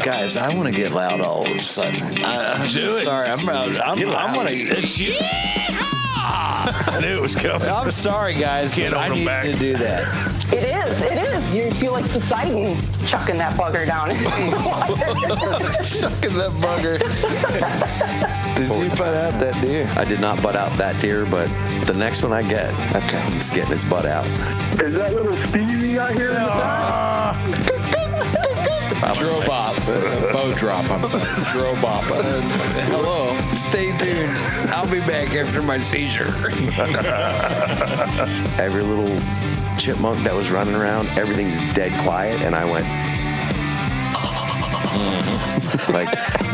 Guys, I want to get loud all of a sudden. Do it. Sorry, I'm going to... It's you. I knew it was coming. I'm sorry, guys, Can't but I hold 'em need back. to do that. It is. You feel like Poseidon chucking that bugger down in the water. Chucking that bugger. Did you butt out that deer? I did not butt out that deer, but the next one I get, okay, it's getting its butt out. Is that little Stevie out here in the back? Drobop. Bow drop, I'm sorry. Drobop. Hello. Stay tuned. I'll be back after my seizure. Every little chipmunk that was running around, everything's dead quiet, and I went, like,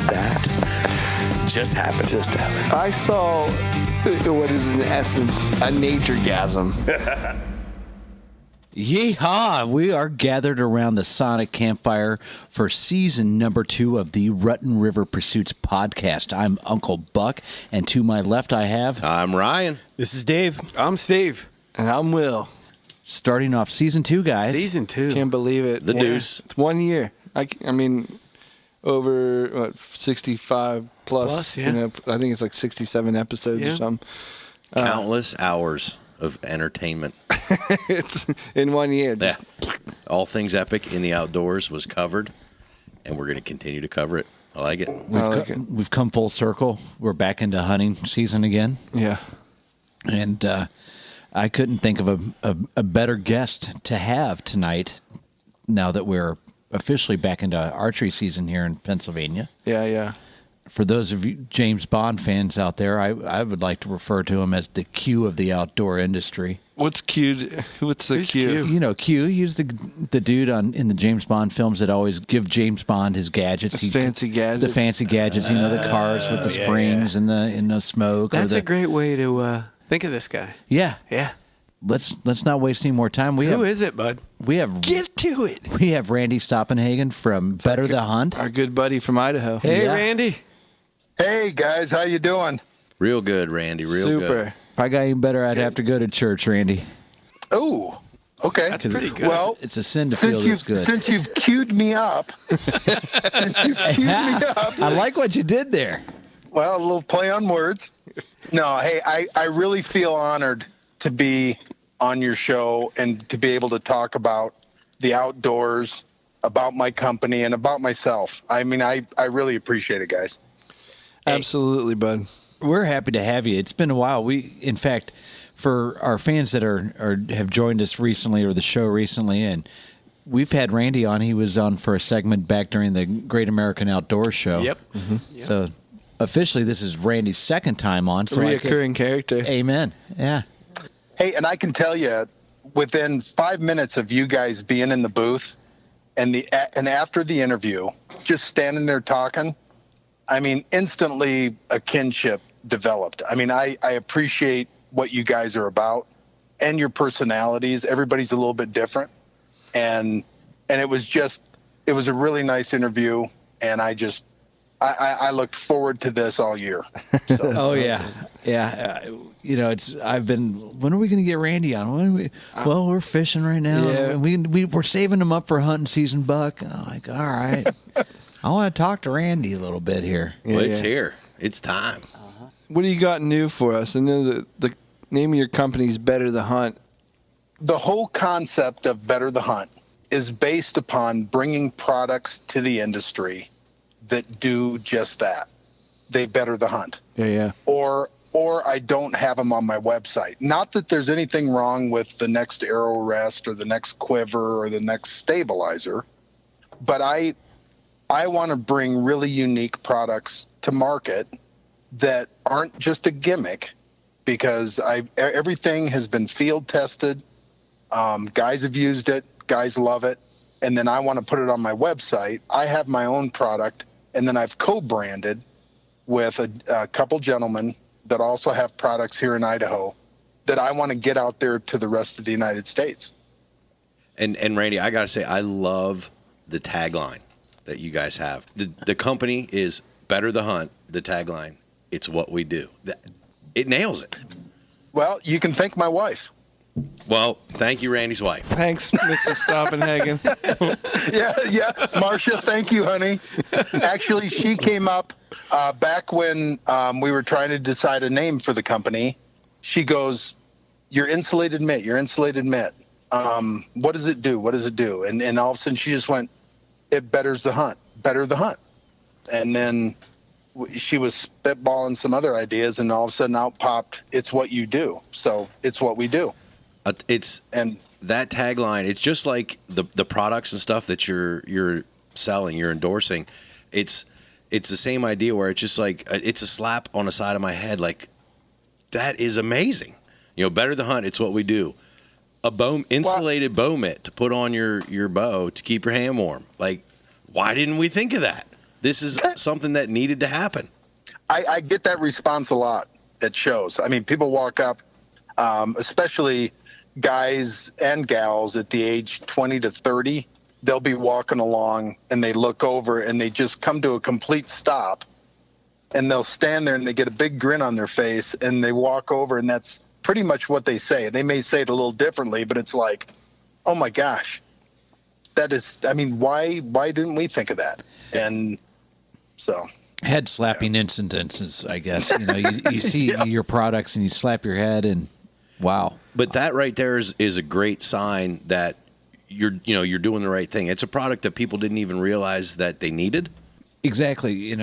that just happened. I saw what is in essence a nature-gasm. Yeehaw! We are gathered around the Sonic Campfire for season number 2 of the Rutten River Pursuits podcast. I'm Uncle Buck, and to my left I have... I'm Ryan. This is Dave. I'm Steve. And I'm Will. Starting off season 2, guys. Season 2. Can't believe it. The deuce. It's 1 year. I mean, over, 65 plus yeah. I think it's like 67 episodes or something. Countless hours of entertainment. It's in 1 year. Yeah. All things epic in the outdoors was covered, and we're going to continue to cover it. I like it. We've come full circle. We're back into hunting season again. Yeah. And I couldn't think of a better guest to have tonight now that we're officially back into archery season here in Pennsylvania. Yeah. For those of you James Bond fans out there, I would like to refer to him as the Q of the outdoor industry. What's Q? What's the Who's Q? Q? You know, Q. He's the dude in the James Bond films that always give James Bond his gadgets. His fancy gadgets. The fancy gadgets. You know, the cars with the springs and the smoke. That's a great way to think of this guy. Yeah. Yeah. Let's not waste any more time. Who is it, bud? We have Get to it. We have Randy Stoppenhagen from Better the Hunt. Our good buddy from Idaho. Hey, Yeah. Randy. Hey, guys, how you doing? Real good, Randy. Real Super. good. If I got any better, I'd have to go to church, Randy. Oh, okay. That's pretty good. Well, It's a sin to feel this good. since you've queued me up, I like what you did there. well, a little play on words. No, hey, I really feel honored to be on your show and to be able to talk about the outdoors, about my company, and about myself. I mean, I really appreciate it, guys. Absolutely, bud. We're happy to have you. It's been a while. In fact, for our fans that have joined us recently or the show recently, and we've had Randy on. He was on for a segment back during the Great American Outdoors Show. Yep. Mm-hmm. So officially, this is Randy's second time on. So Reoccurring character. Amen. Yeah. Hey, and I can tell you, within 5 minutes of you guys being in the booth, and after the interview, just standing there talking, I mean, instantly a kinship developed. I mean, I appreciate what you guys are about and your personalities. Everybody's a little bit different, and it was a really nice interview, and I looked forward to this all year. So. Oh yeah. When are we going to get Randy on? Well, we're fishing right now. Yeah. We're saving him up for hunting season, Buck. I'm like, all right. I want to talk to Randy a little bit here. Well, it's here. It's time. What do you got new for us? I know the name of your company is Better the Hunt. The whole concept of Better the Hunt is based upon bringing products to the industry that do just that. They better the hunt. Yeah. Or I don't have them on my website. Not that there's anything wrong with the next arrow rest or the next quiver or the next stabilizer, but I want to bring really unique products to market that aren't just a gimmick, because everything has been field tested. Guys have used it. Guys love it. And then I want to put it on my website. I have my own product, and then I've co-branded with a couple gentlemen that also have products here in Idaho that I want to get out there to the rest of the United States. And Randy, I got to say, I love the tagline that you guys have. The company is Better the Hunt, the tagline. It's what we do. It nails it. Well, you can thank my wife. Well, thank you, Randy's wife. Thanks, Mrs. Stoppenhagen. Yeah. Marcia, thank you, honey. Actually, she came up back when we were trying to decide a name for the company. She goes, your insulated mitt. What does it do? And all of a sudden she just went, it better the hunt. And then she was spitballing some other ideas, and all of a sudden out popped, it's what you do. So it's what we do. And that tagline, it's just like the products and stuff that you're selling, you're endorsing. It's the same idea where it's just like, it's a slap on the side of my head. Like, that is amazing. Better the hunt. It's what we do. A insulated bow mitt to put on your bow to keep your hand warm. Like, why didn't we think of that? This is something that needed to happen. I get that response a lot at shows. I mean, people walk up, especially guys and gals at the age 20 to 30, they'll be walking along and they look over and they just come to a complete stop, and they'll stand there and they get a big grin on their face, and they walk over, and that's pretty much what they say. They may say it a little differently, but it's like, oh my gosh, that is, I mean, why didn't we think of that? And so head slapping instances, I guess. You see your products and you slap your head, and wow. But that right there is a great sign that you're doing the right thing. It's a product that people didn't even realize that they needed. Exactly.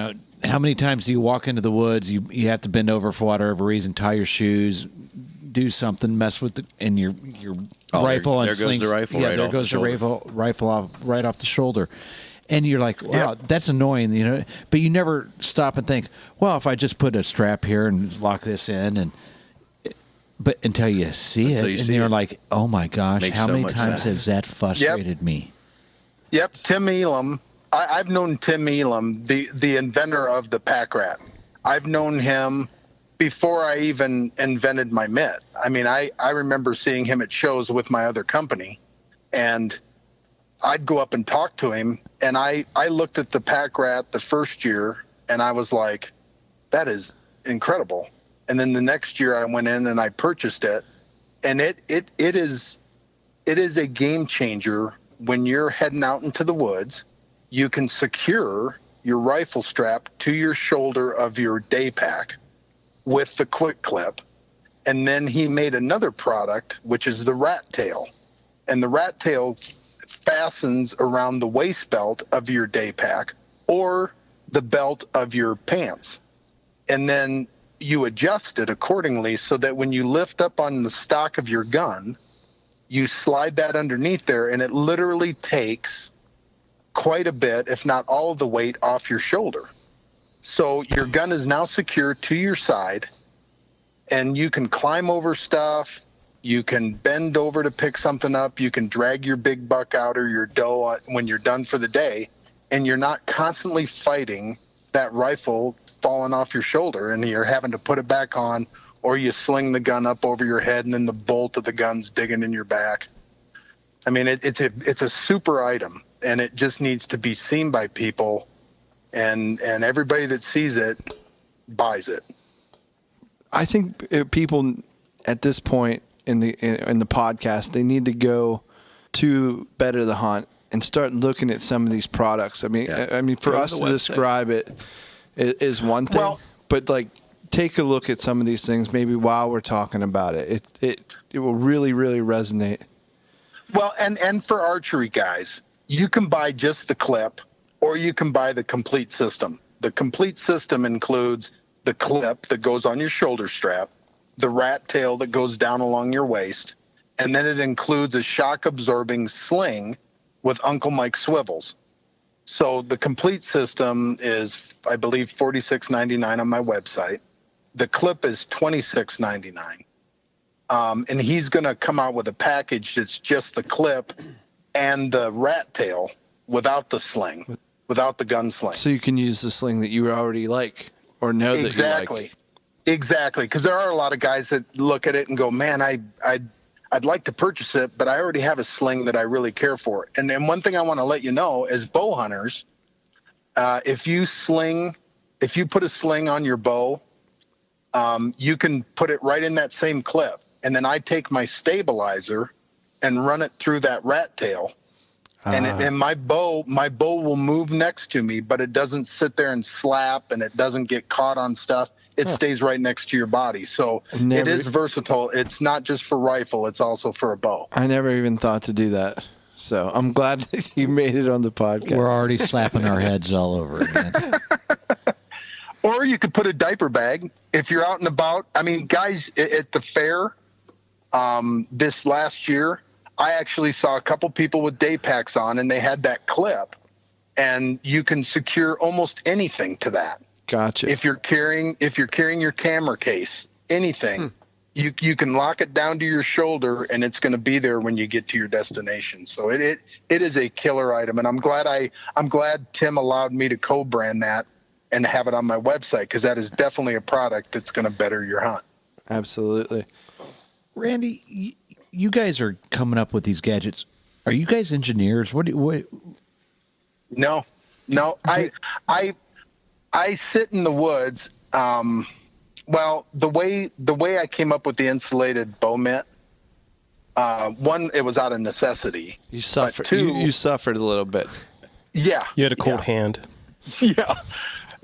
How many times do you walk into the woods? You have to bend over for whatever reason, tie your shoes, do something, mess with your rifle, and there goes the rifle. Yeah, right there off goes the rifle right off the shoulder. And you're like, wow, that's annoying, But you never stop and think, well, if I just put a strap here and lock this in, but until you see it, and you're like, oh my gosh, Makes how so many much times sense. has that frustrated me? Yep, Tim Elam. I've known Tim Elam, the inventor of the Pack Rat. I've known him before I even invented my mitt. I mean, I remember seeing him at shows with my other company, and I'd go up and talk to him, and I looked at the Pack Rat the first year, and I was like, that is incredible. And then the next year I went in and I purchased it, and it is a game changer when you're heading out into the woods. You can secure your rifle strap to your shoulder of your day pack with the quick clip. And then he made another product, which is the rat tail. And the rat tail fastens around the waist belt of your day pack or the belt of your pants. And then you adjust it accordingly so that when you lift up on the stock of your gun, you slide that underneath there, and it literally takes quite a bit, if not all of the weight, off your shoulder. So your gun is now secure to your side, and you can climb over stuff. You can bend over to pick something up. You can drag your big buck out or your doe when you're done for the day, and you're not constantly fighting that rifle falling off your shoulder and you're having to put it back on, or you sling the gun up over your head and then the bolt of the gun's digging in your back. I mean, it's a super item, and it just needs to be seen by people, and everybody that sees it buys it. I think people at this point in the podcast, they need to go to Better the Hunt and start looking at some of these products. I mean, for us to describe it is one thing, but like take a look at some of these things maybe while we're talking about it. It will really, really resonate. Well, and for archery guys, you can buy just the clip, or you can buy the complete system. The complete system includes the clip that goes on your shoulder strap, the rat tail that goes down along your waist, and then it includes a shock-absorbing sling with Uncle Mike swivels. So the complete system is, I believe, $46.99 on my website. The clip is $26.99. And he's going to come out with a package that's just the clip and the rat tail without the sling, without the gun sling. So you can use the sling that you already like or know that you like. Exactly. Because there are a lot of guys that look at it and go, man, I'd like to purchase it, but I already have a sling that I really care for. And then one thing I want to let you know as bow hunters, if you put a sling on your bow, you can put it right in that same clip. and then I take my stabilizer and run it through that rat tail. And my bow will move next to me, but it doesn't sit there and slap, and it doesn't get caught on stuff. It stays right next to your body. So it is versatile. It's not just for rifle. It's also for a bow. I never even thought to do that. So I'm glad that you made it on the podcast. We're already slapping our heads all over it, man. Or you could put a diaper bag if you're out and about. I mean, guys, at the fair this last year, I actually saw a couple people with day packs on, and they had that clip, and you can secure almost anything to that. Gotcha. If you're carrying your camera case, anything, you can lock it down to your shoulder, and it's going to be there when you get to your destination. So it is a killer item, and I'm glad Tim allowed me to co-brand that and have it on my website, because that is definitely a product that's going to better your hunt. Absolutely. Randy, you guys are coming up with these gadgets. Are you guys engineers? What? No. I sit in the woods. Well, the way I came up with the insulated bow mitt, one, it was out of necessity. You suffered. Two, You suffered a little bit. Yeah. You had a cold hand. Yeah.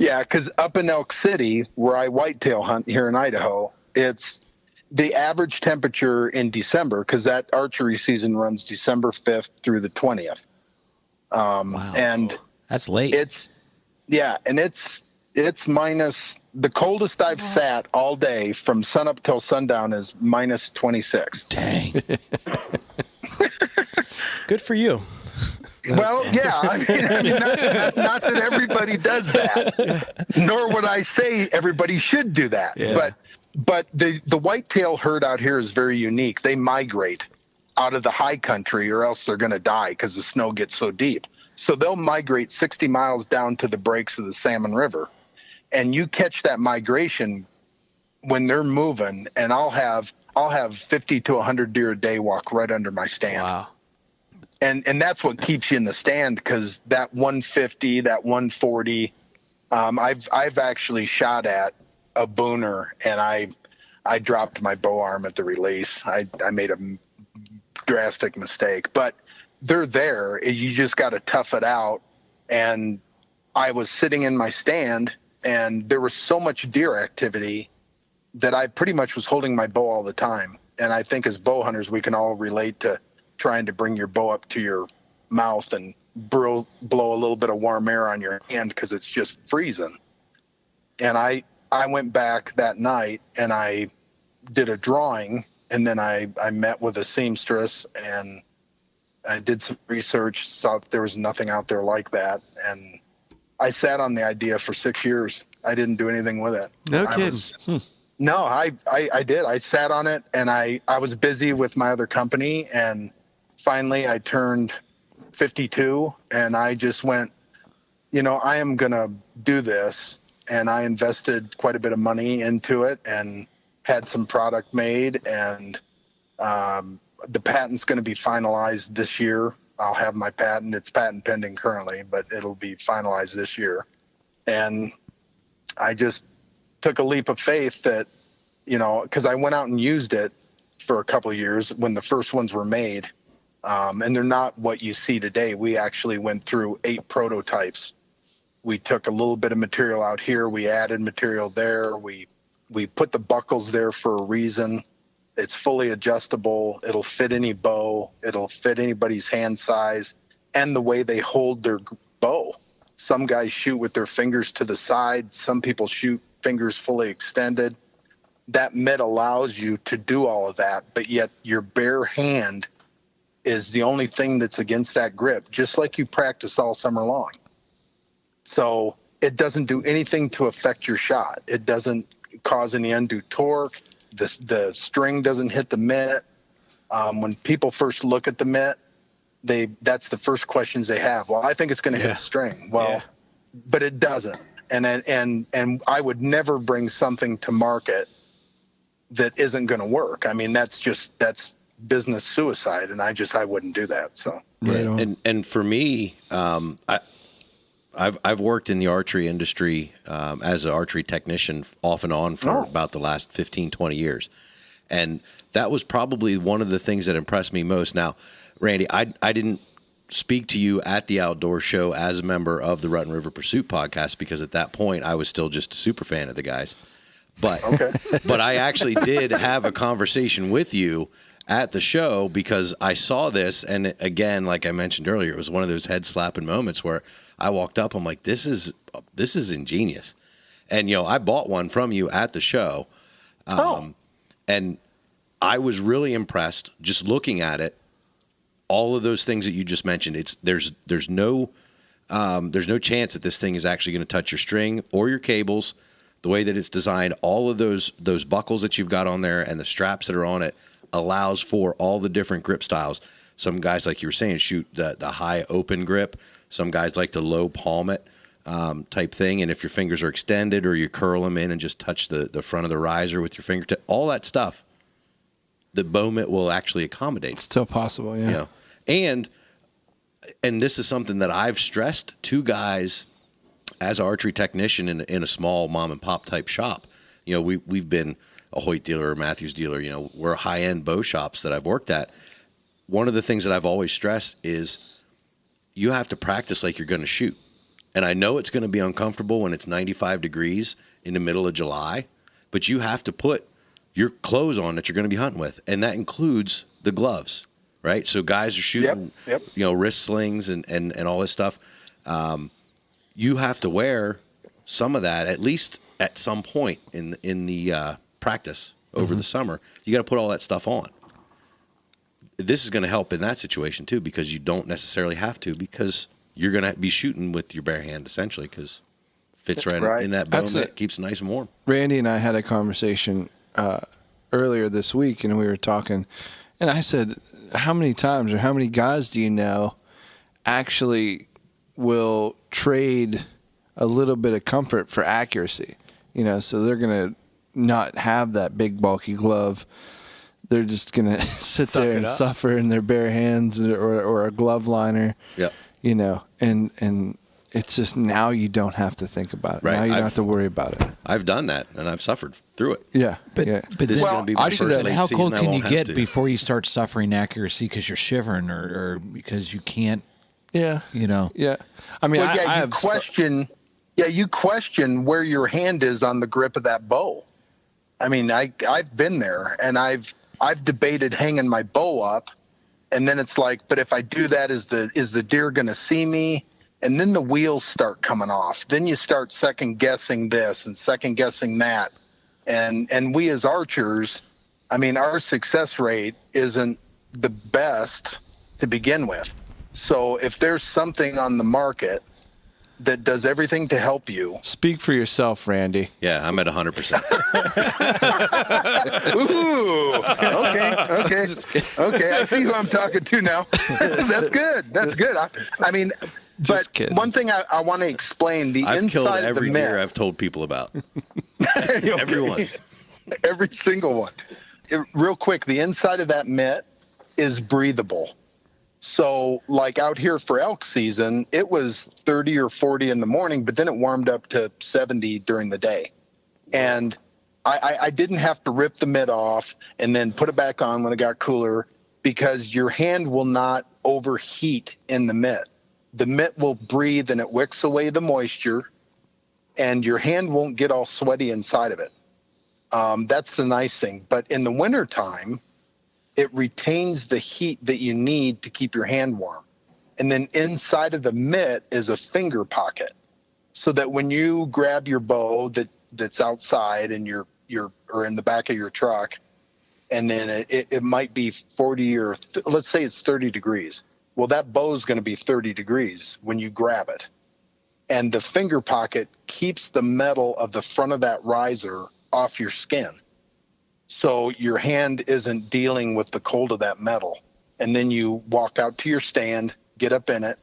Yeah, because up in Elk City, where I whitetail hunt here in Idaho, it's the average temperature in December, because that archery season runs December 5th through the 20th. Wow. And That's late. it's minus, the coldest I've sat all day from sunup till sundown is minus 26. Dang. Good for you. Well, yeah, I mean not that everybody does that, nor would I say everybody should do that. Yeah. But the whitetail herd out here is very unique. They migrate out of the high country, or else they're going to die because the snow gets so deep. So they'll migrate 60 miles down to the breaks of the Salmon River, and you catch that migration when they're moving. And I'll have 50 to 100 deer a day walk right under my stand. Wow. And that's what keeps you in the stand, because that 150, that 140, I've actually shot at a booner, and I dropped my bow arm at the release. I made a drastic mistake, but they're there. You just got to tough it out. And I was sitting in my stand, and there was so much deer activity that I pretty much was holding my bow all the time. And I think as bow hunters, we can all relate to trying to bring your bow up to your mouth and blow a little bit of warm air on your hand, because it's just freezing. And I went back that night, and I did a drawing, and then I met with a seamstress, and I did some research, saw that there was nothing out there like that. And I sat on the idea for 6 years. I didn't do anything with it. No kidding. No, I did. I sat on it, and I was busy with my other company, and finally I turned 52, and I just went, I am going to do this. And I invested quite a bit of money into it and had some product made, and the patent's going to be finalized this year. I'll have my patent. It's patent pending currently, but it'll be finalized this year. And I just took a leap of faith that, because I went out and used it for a couple of years when the first ones were made. And they're not what you see today. We actually went through 8 prototypes. We took a little bit of material out here. We added material there. We put the buckles there for a reason. It's fully adjustable. It'll fit any bow. It'll fit anybody's hand size and the way they hold their bow. Some guys shoot with their fingers to the side. Some people shoot fingers fully extended. That mitt allows you to do all of that, but yet your bare hand is the only thing that's against that grip, just like you practice all summer long. So it doesn't do anything to affect your shot. It doesn't cause any undue torque. The string doesn't hit the mitt. When people first look at the mitt, that's the first questions they have. Well, I think it's going to hit the string. Well, but it doesn't. And I would never bring something to market that isn't going to work. I mean, that's business suicide, and I wouldn't do that. So and for me, I've worked in the archery industry as an archery technician off and on for about the last 15, 20 years. And that was probably one of the things that impressed me most. Now, Randy, I didn't speak to you at the outdoor show as a member of the Rutten River Pursuit podcast, because at that point I was still just a super fan of the guys. But but I actually did have a conversation with you at the show, because I saw this, and again, like I mentioned earlier, it was one of those head slapping moments where I walked up, I'm like, this is ingenious. And I bought one from you at the show. And I was really impressed just looking at it. All of those things that you just mentioned, there's no chance that this thing is actually going to touch your string or your cables. The way that it's designed, all of those buckles that you've got on there and the straps that are on it allows for all the different grip styles. Some guys, like you were saying, shoot the high open grip. Some guys like the low palm it type thing. And if your fingers are extended, or you curl them in and just touch the front of the riser with your fingertip, all that stuff, the bow mitt will actually accommodate. It's still possible, yeah. And this is something that I've stressed to guys as an archery technician in a small mom and pop type shop. We've been a Hoyt dealer or Matthews dealer. We're high end bow shops that I've worked at. One of the things that I've always stressed is you have to practice like you're going to shoot. And I know it's going to be uncomfortable when it's 95 degrees in the middle of July, but you have to put your clothes on that you're going to be hunting with, and that includes the gloves, right? So guys are shooting, wrist slings and all this stuff. You have to wear some of that at least at some point in the practice over the summer. You got to put all that stuff on. This is going to help in that situation too, because you don't necessarily have to, because you're going to be shooting with your bare hand essentially, because fits right in that bow mitt, keeps it nice and warm. Randy and I had a conversation earlier this week, and we were talking, and I said, how many times or how many guys do you know actually will trade a little bit of comfort for accuracy? So they're going to not have that big bulky glove. They're just going to sit there and suffer in their bare hands or a glove liner. Yep. And it's just, now you don't have to think about it. Right. Now you don't have to worry about it. I've done that, and I've suffered through it. Yeah. But This is going to be my first late how season. cold I can you won't have get to. before you start suffering accuracy because you're shivering or because you can't? Yeah. Yeah. I mean, Well, I you have question where your hand is on the grip of that bow. I mean, I've been there, and I've debated hanging my bow up, and then it's like, but if I do that, is the deer going to see me? And then the wheels start coming off. Then you start second guessing this and second guessing that. And we as archers, I mean, our success rate isn't the best to begin with. So if there's something on the market that does everything to help you. Speak for yourself, Randy. Yeah, I'm at 100%. Ooh, okay. I see who I'm talking to now. That's good. I mean, Just but kidding. one thing I want to explain, the I've killed inside of every the deer mitt. I've told people about. Okay. Everyone. Every single one. Real quick, the inside of that mitt is breathable. So like out here for elk season, it was 30 or 40 in the morning, but then it warmed up to 70 during the day. And I didn't have to rip the mitt off and then put it back on when it got cooler, because your hand will not overheat in the mitt. The mitt will breathe and it wicks away the moisture, and your hand won't get all sweaty inside of it. That's the nice thing. But in the wintertime, it retains the heat that you need to keep your hand warm. And then inside of the mitt is a finger pocket, so that when you grab your bow that's outside and you're or in the back of your truck, and then it might be 40 or let's say it's 30 degrees. Well, that bow is going to be 30 degrees when you grab it. And the finger pocket keeps the metal of the front of that riser off your skin. So your hand isn't dealing with the cold of that metal. And then you walk out to your stand, get up in it,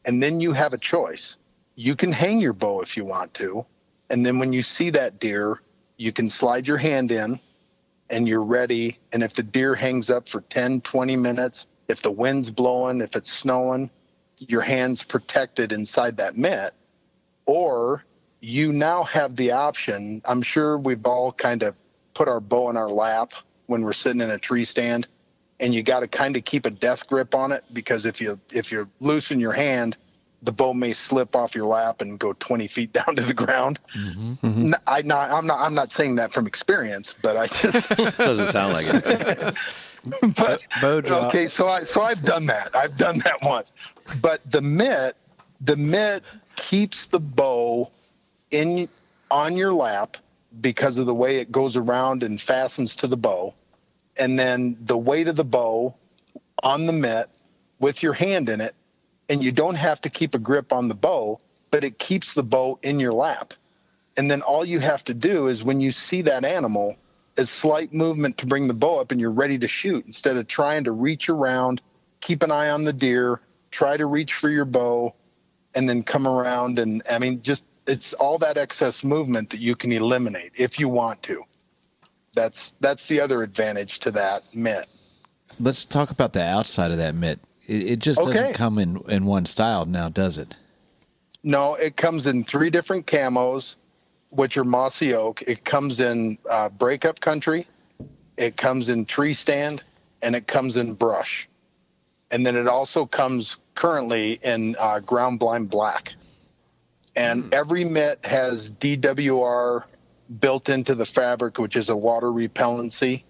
and then you have a choice. You can hang your bow if you want to. And then when you see that deer, you can slide your hand in and you're ready. And if the deer hangs up for 10, 20 minutes, if the wind's blowing, if it's snowing, your hand's protected inside that mitt. Or you now have the option. I'm sure we've all kind of put our bow in our lap when we're sitting in a tree stand, and you got to kind of keep a death grip on it, because if you loosen your hand, the bow may slip off your lap and go 20 feet down to the ground. I'm not saying that from experience, but I just Doesn't sound like it. but Bow drop. okay, so I've done that. I've done that once. But the mitt keeps the bow on your lap because of the way it goes around and fastens to the bow. And then the weight of the bow on the mitt with your hand in it, and you don't have to keep a grip on the bow, but it keeps the bow in your lap. And then all you have to do is, when you see that animal, is slight movement to bring the bow up, and you're ready to shoot, instead of trying to reach around, keep an eye on the deer, try to reach for your bow, and then come around. And I mean, just, it's all that excess movement that you can eliminate if you want to. That's the other advantage to that mitt. Let's talk about the outside of that mitt. It just doesn't come in one style now, does it? No, it comes in 3 different camos, which are mossy oak. It comes in breakup country, it comes in tree stand, and it comes in brush. And then it also comes currently in ground blind black. And every mitt has DWR built into the fabric, which is a water repellency.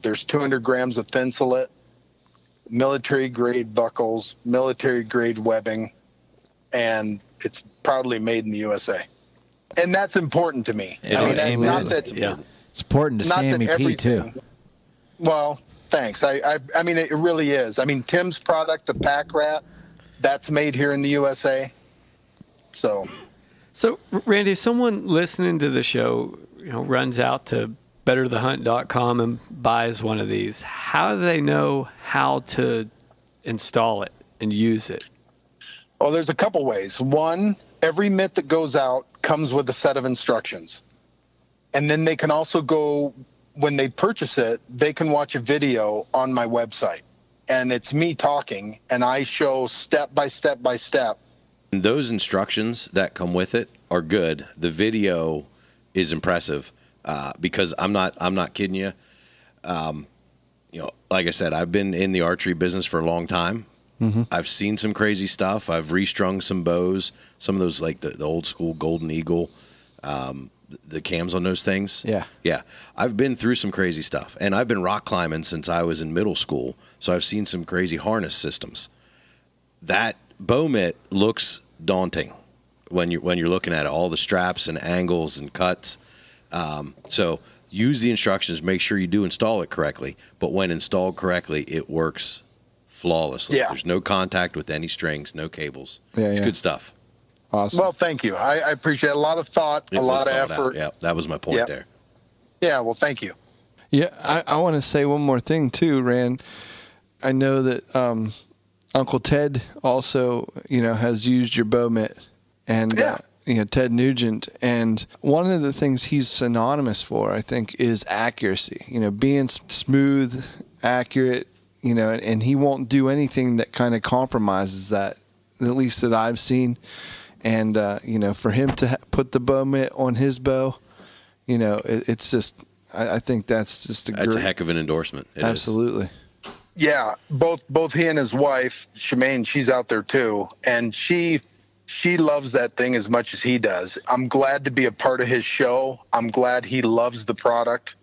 There's 200 grams of Thinsulate, military grade buckles, military grade webbing, and it's proudly made in the USA. And that's important to me. It I mean, is. that's Amen. not that, Yeah. It's important to not that Sammy P everything. too. Well, thanks. I mean, it really is. I mean, Tim's product, the Pack Rat, that's made here in the USA. So Randy, someone listening to the show, runs out to betterthehunt.com and buys one of these. How do they know how to install it and use it? well, there's a couple ways. One, every mitt that goes out comes with a set of instructions. And then they can also go, when they purchase it, they can watch a video on my website. And it's me talking, and I show step by step by step. And those instructions that come with it are good. The video is impressive because I'm not kidding you. Like I said, I've been in the archery business for a long time. Mm-hmm. I've seen some crazy stuff. I've restrung some bows, some of those like the old school Golden Eagle, the cams on those things. Yeah. I've been through some crazy stuff, and I've been rock climbing since I was in middle school. So I've seen some crazy harness systems. That bow mitt looks daunting when you're looking at it, all the straps and angles and cuts. So use the instructions, make sure you do install it correctly. But when installed correctly, it works flawlessly. Yeah. There's no contact with any strings, no cables. Yeah, It's yeah. good stuff. Awesome. Well, thank you. I appreciate a lot of thought, It a was lot of thought out. effort. Yeah, that was my point Yep. there. Yeah, well, thank you. Yeah, I want to say one more thing too, Rand. I know that Uncle Ted also, has used your bow mitt, and Yeah. Ted Nugent. And one of the things he's synonymous for, I think, is accuracy. Being smooth, accurate. And he won't do anything that kind of compromises that, at least that I've seen. And for him to put the bow mitt on his bow, it's just. I think that's just That's a heck of an endorsement. It is. Absolutely. Yeah, both he and his wife, Shemaine, she's out there too, and she loves that thing as much as he does. I'm glad to be a part of his show. I'm glad he loves the product.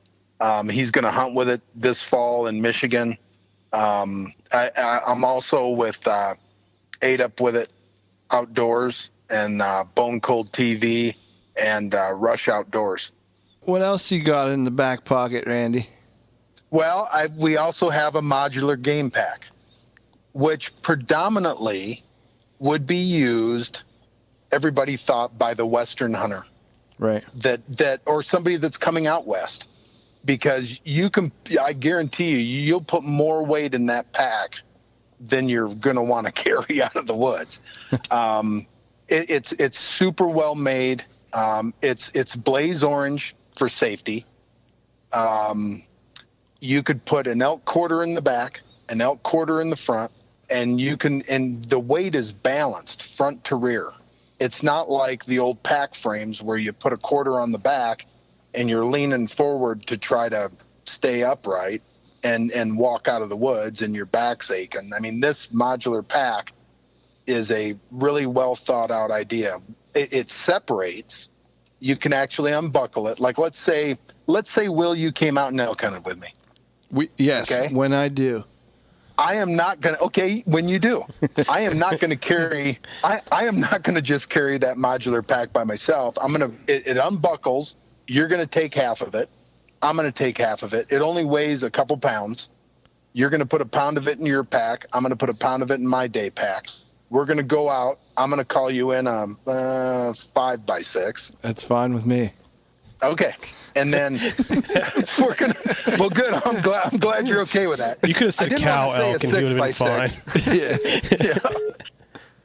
He's going to hunt with it this fall in Michigan. I'm also with 8 Up With It Outdoors and Bone Cold TV and Rush Outdoors. What else you got in the back pocket, Randy? Well, we also have a modular game pack, which predominantly would be used, everybody thought, by the Western hunter. Right. That or somebody that's coming out west, because I guarantee you'll put more weight in that pack than you're going to want to carry out of the woods. It's super well made. It's blaze orange for safety. You could put an elk quarter in the back, an elk quarter in the front, and the weight is balanced front to rear. It's not like the old pack frames where you put a quarter on the back and you're leaning forward to try to stay upright and walk out of the woods and your back's aching. I mean, this modular pack is a really well thought out idea. It separates. You can actually unbuckle it. Like let's say Will, you came out and elk hunted with me. Yes, Okay. when I do. I am not going to, okay, when you do, I am not going to carry, I am not going to just carry that modular pack by myself. It unbuckles. You're going to take half of it. I'm going to take half of it. It only weighs a couple pounds. You're going to put a pound of it in your pack. I'm going to put a pound of it in my day pack. We're going to go out. I'm going to call you in 5x6. That's fine with me. Okay. And then we're gonna. Well, good. I'm glad you're okay with that. You could have said cow elk, and he would have been fine. Yeah.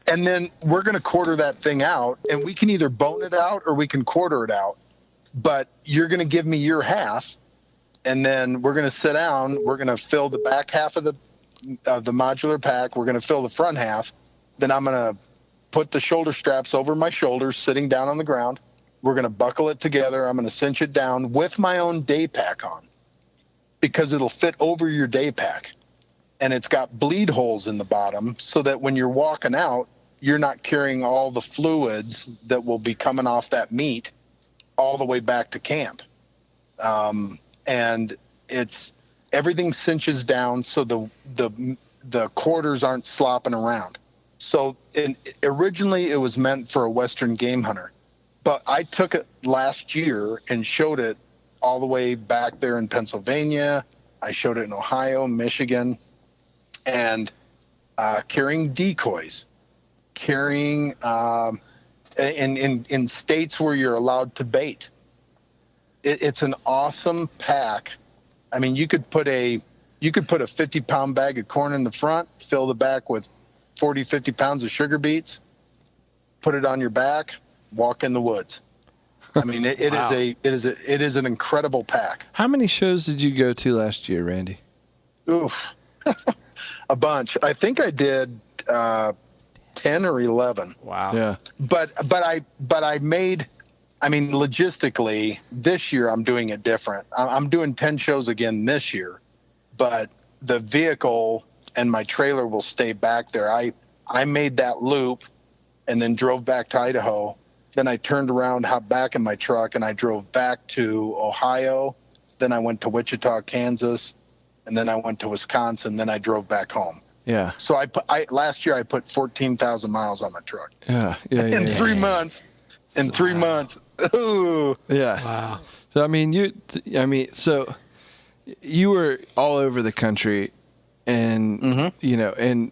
And then we're gonna quarter that thing out, and we can either bone it out or we can quarter it out. But you're gonna give me your half, and then we're gonna sit down. We're gonna fill the back half of the modular pack. We're gonna fill the front half. Then I'm gonna put the shoulder straps over my shoulders, sitting down on the ground. We're going to buckle it together. I'm going to cinch it down with my own day pack on because it'll fit over your day pack. And it's got bleed holes in the bottom so that when you're walking out, you're not carrying all the fluids that will be coming off that meat all the way back to camp. And everything cinches down so the quarters aren't slopping around. So originally it was meant for a Western game hunter. But I took it last year and showed it all the way back there in Pennsylvania. I showed it in Ohio, Michigan, and carrying decoys, carrying in states where you're allowed to bait. It's an awesome pack. I mean, you could put a 50-pound bag of corn in the front, fill the back with 40, 50 pounds of sugar beets, put it on your back. Walk in the woods. I mean, it Wow. is an incredible pack. How many shows did you go to last year, Randy? Oof, a bunch. I think I did 10 or 11. Wow. Yeah. But I made. I mean, logistically, this year I'm doing it different. I'm doing 10 shows again this year, but the vehicle and my trailer will stay back there. I made that loop and then drove back to Idaho. Then I turned around, hopped back in my truck, and I drove back to Ohio. Then I went to Wichita, Kansas, and then I went to Wisconsin. Then I drove back home. Yeah. So last year I put 14,000 miles on my truck. Yeah. Yeah. In yeah. 3 months. In 3 months. Ooh. Yeah. Wow. So so you were all over the country, and and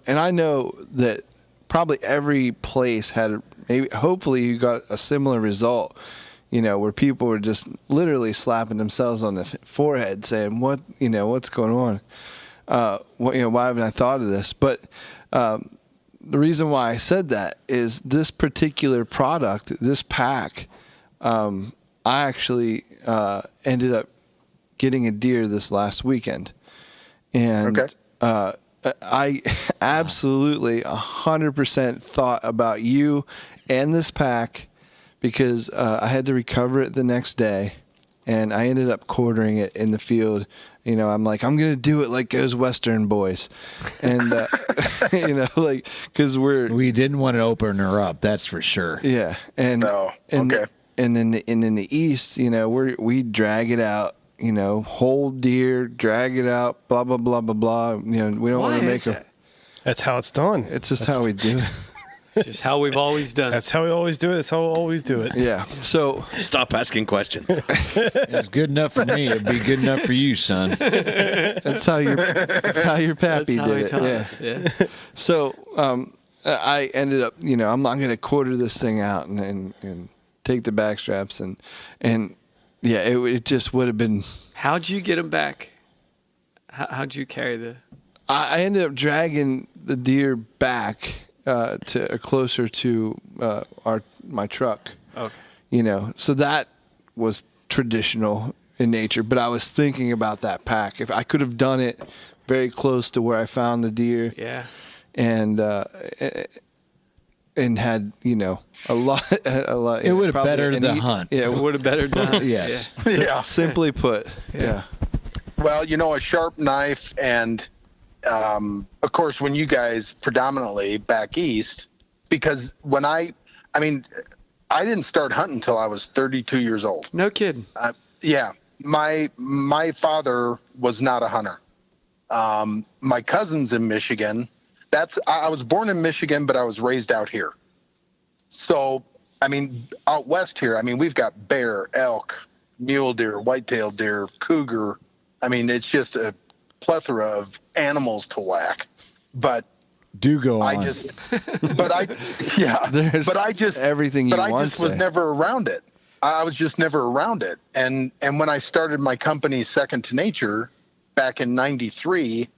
I know that probably every place had hopefully you got a similar result, where people were just literally slapping themselves on the forehead saying, what's going on? Why haven't I thought of this? But the reason why I said that is this particular product, this pack, I actually ended up getting a deer this last weekend. And I absolutely 100% thought about you and this pack because I had to recover it the next day, and I ended up quartering it in the field. I'm like, I'm going to do it like those Western boys. And, because we didn't want to open her up, that's for sure. Yeah. And, and in the East, we drag it out. Whole deer, drag it out, blah, blah, blah, blah, blah. We don't want to make that? That's how it's done. It's just how we do it. It's just how we've always done it. That's how we always do it. That's how we'll always do it. Yeah. So Stop asking questions. It's good enough for me. It'd be good enough for you, son. that's how your pappy That's how he did taught it. us. Yeah. So I ended up, I'm not going to quarter this thing out and take the back straps and yeah, it just would have been. How'd you get them back? How'd you carry the? I ended up dragging the deer back to closer to my truck. Okay. So that was traditional in nature. But I was thinking about that pack. If I could have done it very close to where I found the deer. Yeah. And had a lot. It would have bettered the hunt. Yeah, It would have bettered the hunt. Yes. Yeah. Simply put. Yeah. Well, a sharp knife, and of course, when you guys predominantly back east, because when I didn't start hunting until I was 32 years old. No kidding. Yeah, my father was not a hunter. My cousin's in Michigan. I was born in Michigan, but I was raised out here. So, out west here, we've got bear, elk, mule deer, white-tailed deer, cougar. It's just a plethora of animals to whack. But Do go on. There's but I just everything you but I want just to was say. never around it. I was just never around it. And when I started my company, Second to Nature, back in '93,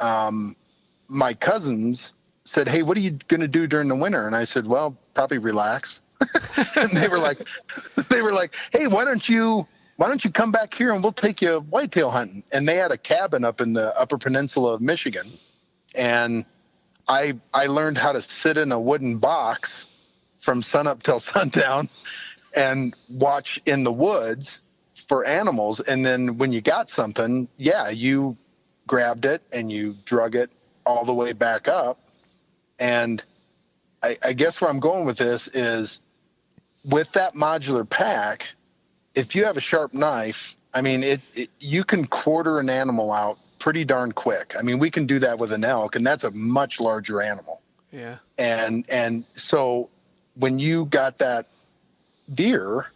my cousins said, "Hey, what are you going to do during the winter?" And I said, "Well, probably relax." And they were like, "Hey, why don't you come back here and we'll take you whitetail hunting?" And they had a cabin up in the Upper Peninsula of Michigan, and I learned how to sit in a wooden box from sunup till sundown and watch in the woods for animals. And then when you got something, you grabbed it and you drug it all the way back up. And I guess where I'm going with this is, with that modular pack, if you have a sharp knife, you can quarter an animal out pretty darn quick. We can do that with an elk, and that's a much larger animal. Yeah. And so when you got that deer,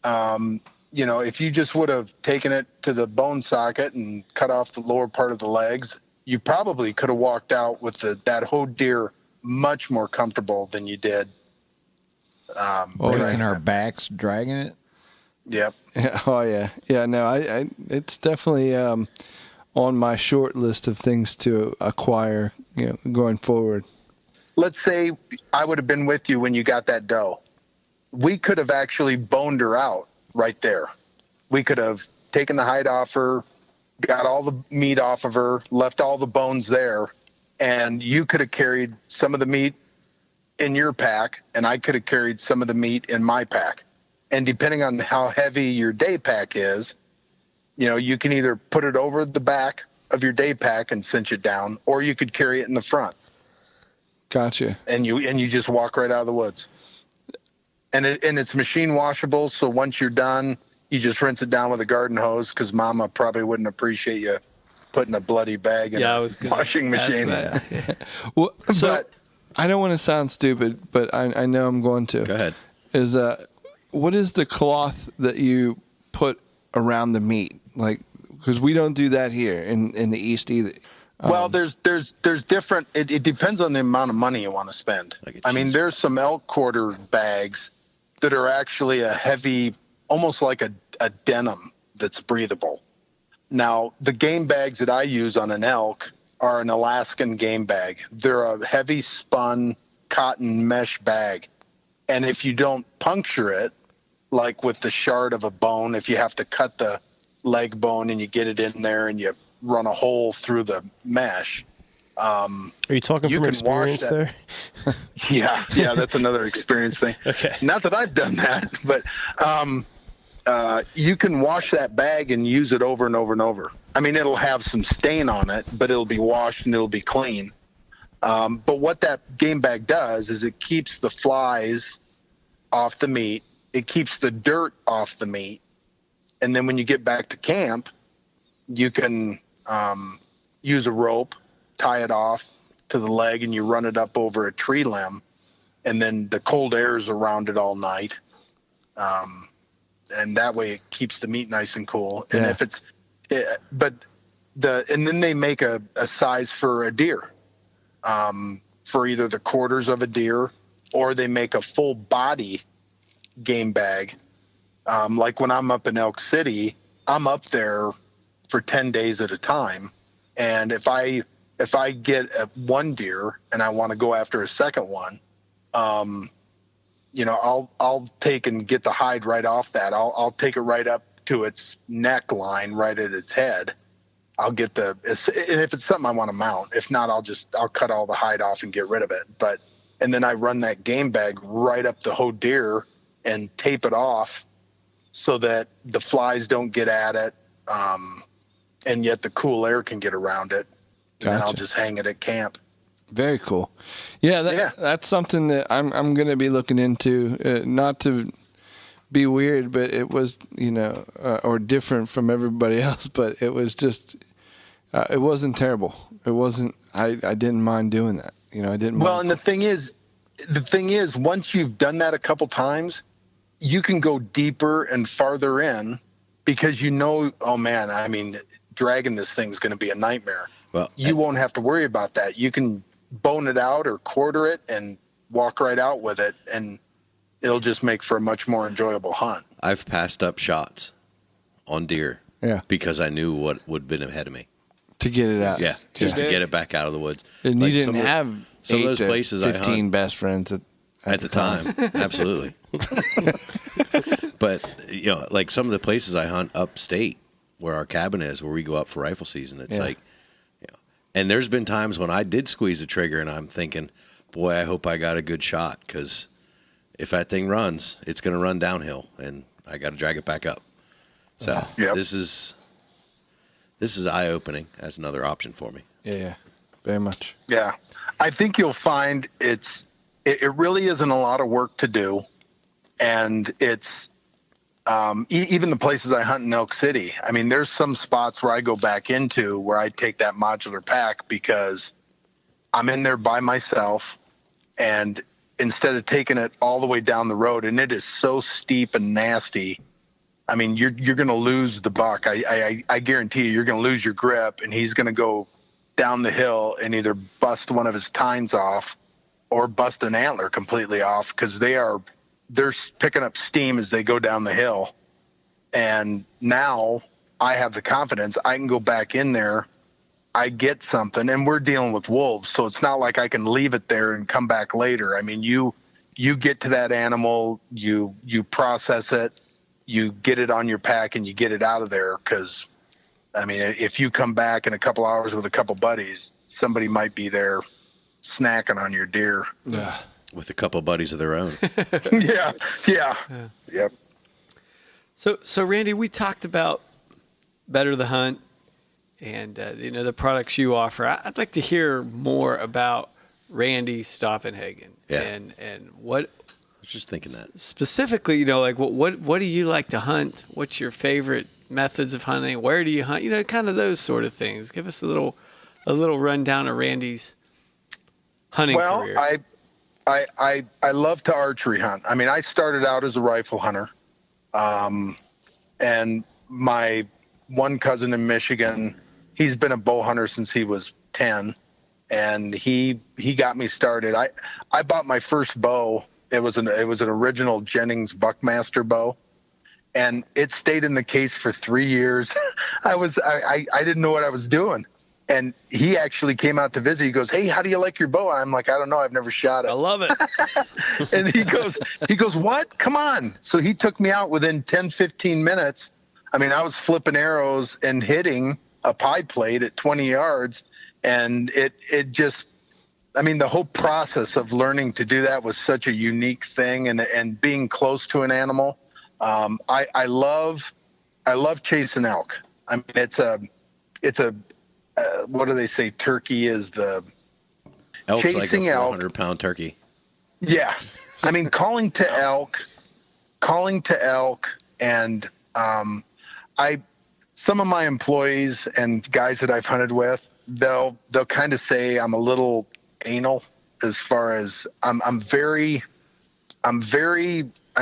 if you just would have taken it to the bone socket and cut off the lower part of the legs, you probably could have walked out with that whole deer much more comfortable than you did. Breaking our backs, dragging it. Yep. Yeah, oh yeah, yeah. No, I it's definitely on my short list of things to acquire. Going forward. Let's say I would have been with you when you got that doe. We could have actually boned her out right there. We could have taken the hide off her, got all the meat off of her, left all the bones there, and you could have carried some of the meat in your pack, and I could have carried some of the meat in my pack. And depending on how heavy your day pack is, you can either put it over the back of your day pack and cinch it down, or you could carry it in the front. Gotcha. And you just walk right out of the woods. And it's machine washable, so once you're done, you just rinse it down with a garden hose, because Mama probably wouldn't appreciate you putting a bloody bag in a washing machine. Well, so But- I don't want to sound stupid, but I know I'm going to. Go ahead. Is what is the cloth that you put around the meat? Like, because we don't do that here in the East either. Well, there's different. It depends on the amount of money you want to spend. Like a cheese there's some elk quarter bags that are actually a heavy, almost like a denim that's breathable. Now, the game bags that I use on an elk are an Alaskan game bag. They're a heavy spun cotton mesh bag. And if you don't puncture it, like with the shard of a bone, if you have to cut the leg bone and you get it in there and you run a hole through the mesh. Are you talking You from can wash experience that. there? Yeah, that's another experience thing. Okay. Not that I've done that, but you can wash that bag and use it over and over and over. It'll have some stain on it, but it'll be washed and it'll be clean. But what that game bag does is it keeps the flies off the meat. It keeps the dirt off the meat. And then when you get back to camp, you can use a rope, tie it off to the leg, and you run it up over a tree limb. And then the cold air is around it all night. And that way it keeps the meat nice and cool. And Yeah. and then they make a size for a deer, for either the quarters of a deer, or they make a full body game bag. Like when I'm up in Elk City, I'm up there for 10 days at a time. And if I get one deer and I want to go after a second one, I'll take and get the hide right off that. I'll take it right up to its neckline, right at its head. And if it's something I want to mount, if not, I'll cut all the hide off and get rid of it. And then I run that game bag right up the whole deer and tape it off so that the flies don't get at it. and yet the cool air can get around it. And then I'll Gotcha. just hang it at camp. Very cool. Yeah, that's something that I'm going to be looking into. Not to be weird, but it was, or different from everybody else. But it was just, it wasn't terrible. It wasn't. I didn't mind doing that. I didn't. Well, mind. and the thing is, once you've done that a couple times, you can go deeper and farther in because oh man, I mean, dragging this thing's going to be a nightmare. Well, you won't have to worry about that. You can bone it out or quarter it and walk right out with it, and it'll just make for a much more enjoyable hunt. I've passed up shots on deer because I knew what would have been ahead of me. To get it out. Yeah, just to get it back out of the woods. And Like you some didn't of those- have some of 8 those to places 15 I hunt best friends at the time. Absolutely. But like some of the places I hunt upstate where our cabin is, where we go up for rifle season, it's like, and there's been times when I did squeeze the trigger and I'm thinking, boy, I hope I got a good shot, because if that thing runs, it's going to run downhill and I got to drag it back up. So this is eye opening as another option for me. Yeah, very much. Yeah, I think you'll find it really isn't a lot of work to do, and it's even the places I hunt in Elk City. I mean, there's some spots where I go back into where I take that modular pack because I'm in there by myself, and instead of taking it all the way down the road, and it is so steep and nasty, I mean, you're going to lose the buck. I guarantee you're going to lose your grip, and he's going to go down the hill and either bust one of his tines off or bust an antler completely off, because they're picking up steam as they go down the hill. And now I have the confidence I can go back in there, I get something, and we're dealing with wolves, so it's not like I can leave it there and come back later. I mean, you get to that animal, you process it, you get it on your pack, and you get it out of there. Because I mean, if you come back in a couple hours with a couple buddies, somebody might be there snacking on your deer. Yeah. With a couple buddies of their own. Yep. So Randy, we talked about Better the Hunt and the products you offer. I'd like to hear more about Randy Stoppenhagen. Yeah. And what I was just thinking that. specifically, like what do you like to hunt? What's your favorite methods of hunting? Where do you hunt? Kind of those sort of things. Give us a little rundown of Randy's hunting career. Well, I love to archery hunt. I mean, I started out as a rifle hunter, and my one cousin in Michigan, he's been a bow hunter since he was 10, and he got me started. I bought my first bow. It was an original Jennings Buckmaster bow, and it stayed in the case for 3 years. I didn't know what I was doing. And he actually came out to visit. He goes, "Hey, how do you like your bow?" I'm like, "I don't know. I've never shot it." I love it. And he goes, "What? Come on." So he took me out within 10, 15 minutes. I mean, I was flipping arrows and hitting a pie plate at 20 yards. And it just, I mean, the whole process of learning to do that was such a unique thing, and being close to an animal. I love chasing elk. I mean, it's a what do they say? Turkey is the Elk's chasing like a elk. 400-pound turkey. Yeah. I mean, calling to elk, and some of my employees and guys that I've hunted with, they'll kind of say I'm a little anal as far as I'm very, I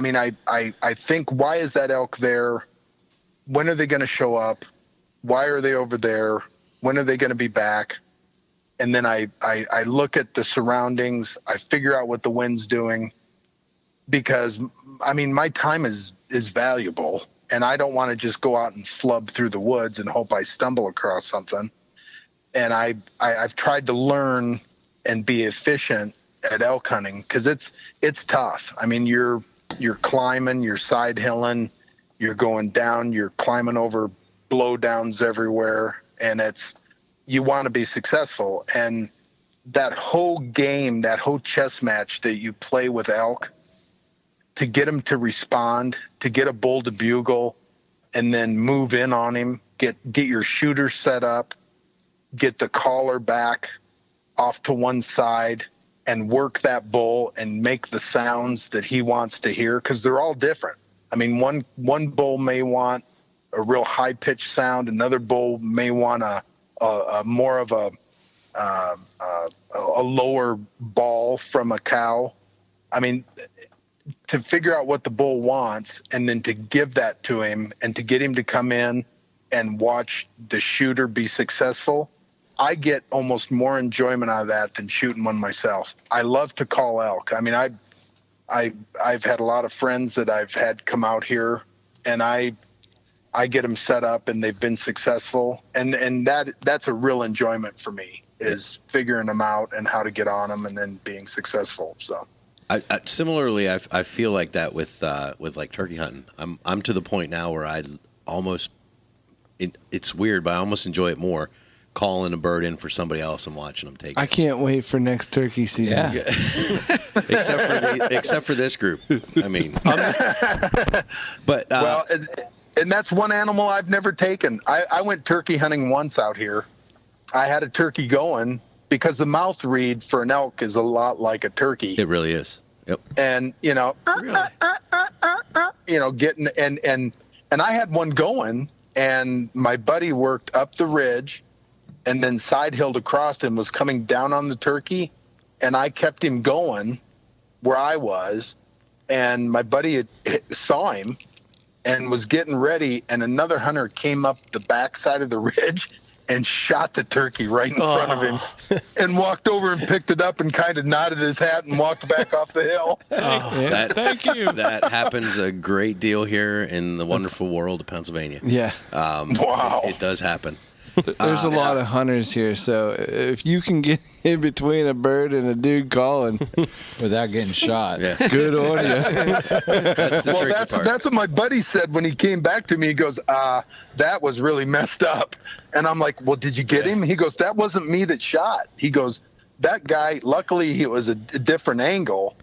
mean, I think, why is that elk there? When are they going to show up? Why are they over there? When are they going to be back? And then I look at the surroundings. I figure out what the wind's doing, because I mean, my time is valuable, and I don't want to just go out and flub through the woods and hope I stumble across something. And I've tried to learn and be efficient at elk hunting, because it's tough. I mean, you're climbing, you're side hilling, you're going down, you're climbing over blowdowns everywhere, and you want to be successful. And that whole game, that whole chess match that you play with elk, to get him to respond, to get a bull to bugle, and then move in on him get your shooter set up, get the collar back off to one side, and work that bull and make the sounds that he wants to hear, because they're all different. I mean, one bull may want a real high pitched sound. Another bull may want a more of a lower bawl from a cow. I mean, to figure out what the bull wants and then to give that to him and to get him to come in and watch the shooter be successful, I get almost more enjoyment out of that than shooting one myself. I love to call elk. I mean, I've had a lot of friends that I've had come out here, and I get them set up and they've been successful. And that's a real enjoyment for me, is figuring them out and how to get on them and then being successful. So similarly, I feel like that with like turkey hunting. I'm to the point now where I almost, it's weird, but I almost enjoy it more calling a bird in for somebody else and watching them take it. I can't wait for next turkey season. Yeah. except for this group. I mean, but well, and that's one animal I've never taken. I went turkey hunting once out here. I had a turkey going because the mouth read for an elk is a lot like a turkey. it really is. Yep. And getting and I had one going, and my buddy worked up the ridge and then side hilled across and was coming down on the turkey, and I kept him going where I was, and my buddy saw him and was getting ready, and another hunter came up the backside of the ridge and shot the turkey right in front of him and walked over and picked it up and kind of nodded his hat and walked back off the hill. Thank you. That happens a great deal here in the wonderful world of Pennsylvania. Yeah. Wow. It does happen. There's a lot of hunters here, so if you can get in between a bird and a dude calling Without getting shot. Yeah. good on you. That's the Well, tricky part. that's what my buddy said when he came back to me. He goes, that was really messed up. And I'm like, well, did you get him? He goes, that wasn't me that shot. He goes, that guy, luckily it was a different angle.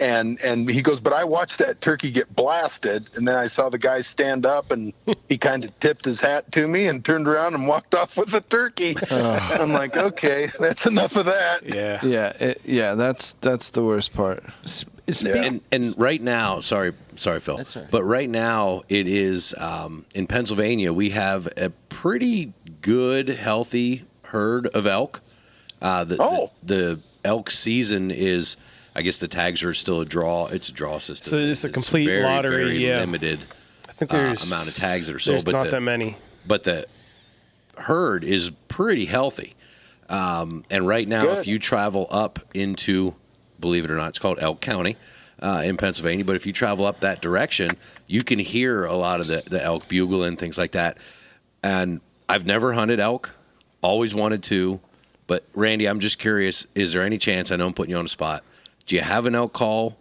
And he goes, but I watched that turkey get blasted, and then I saw the guy stand up, and he kind of tipped his hat to me and turned around and walked off with the turkey. I'm like, okay, that's enough of that. Yeah. That's the worst part. And right now, sorry, Phil. That's all right. But right now, it is in Pennsylvania. We have a pretty good, healthy herd of elk. The elk season is, I guess the tags are still a draw. It's a draw system. So it's a complete very, lottery. Very Yeah, limited I think there's amount of tags that are sold. There's not that many. But the herd is pretty healthy. And right now, Good. if you travel up into, believe it or not, it's called Elk County in Pennsylvania. But if you travel up that direction, you can hear a lot of the elk bugle and things like that. And I've never hunted elk, always wanted to. But Randy, I'm just curious, is there any chance, I know I'm putting you on the spot, do you have an elk call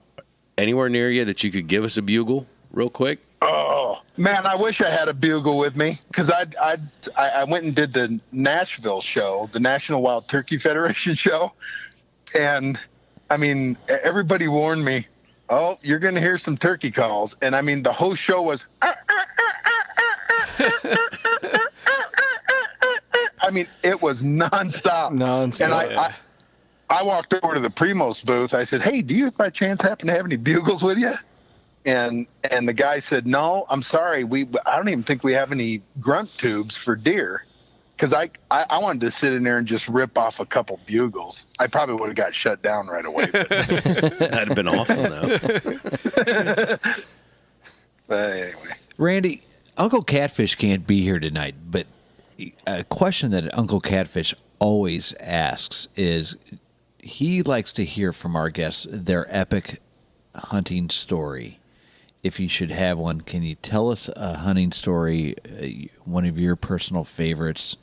anywhere near you that you could give us a bugle real quick? Oh, man, I wish I had a bugle with me, because I went and did the Nashville show, the National Wild Turkey Federation show. And, I mean, everybody warned me, oh, you're going to hear some turkey calls. And, I mean, the whole show was... I mean, it was nonstop. And I walked over to the Primos booth. I said, hey, do you by chance happen to have any bugles with you? And the guy said, no, I'm sorry. I don't even think we have any grunt tubes for deer. Because I wanted to sit in there and just rip off a couple bugles. I probably would have got shut down right away. But That'd have been awesome, though. anyway. Randy, Uncle Catfish can't be here tonight, but a question that Uncle Catfish always asks is he likes to hear from our guests their epic hunting story. If you should have one, can you tell us a hunting story, one of your personal favorites,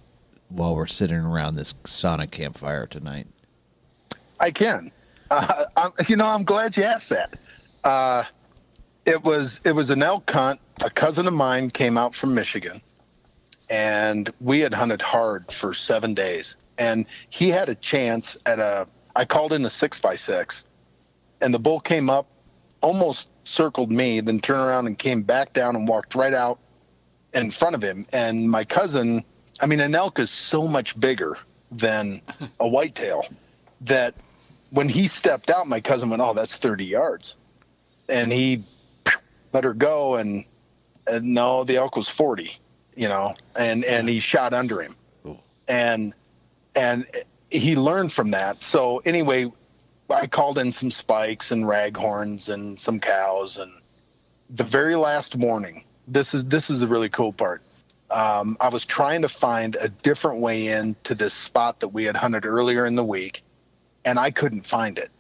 while we're sitting around this sauna campfire tonight? I can. I'm glad you asked that. It was an elk hunt. A cousin of mine came out from Michigan, and we had hunted hard for 7 days. And he had a chance I called in a 6x6, and the bull came up, almost circled me, then turned around and came back down and walked right out in front of him. And my cousin, I mean, an elk is so much bigger than a whitetail that when he stepped out, my cousin went, "Oh, that's 30 yards." And he let her go. And no, the elk was 40, and he shot under him. And he learned from that. So anyway, I called in some spikes and raghorns and some cows. And the very last morning, this is the really cool part. I was trying to find a different way in to this spot that we had hunted earlier in the week, and I couldn't find it.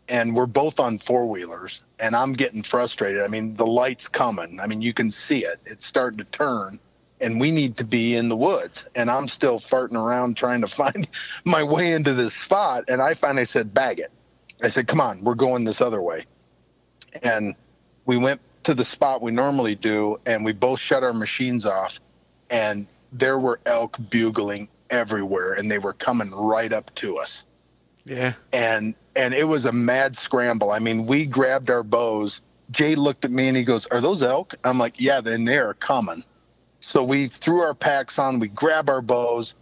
And we're both on four-wheelers, and I'm getting frustrated. I mean, the light's coming. I mean, you can see it. It's starting to turn, and we need to be in the woods. And I'm still farting around trying to find my way into this spot. And I finally said, "Bag it." I said, "Come on, we're going this other way." And we went to the spot we normally do, and we both shut our machines off, and there were elk bugling everywhere, and they were coming right up to us. Yeah. And it was a mad scramble. I mean, we grabbed our bows. Jay looked at me and he goes, "Are those elk?" I'm like, "Yeah, then they're coming." So we threw our packs on, we grab our bows,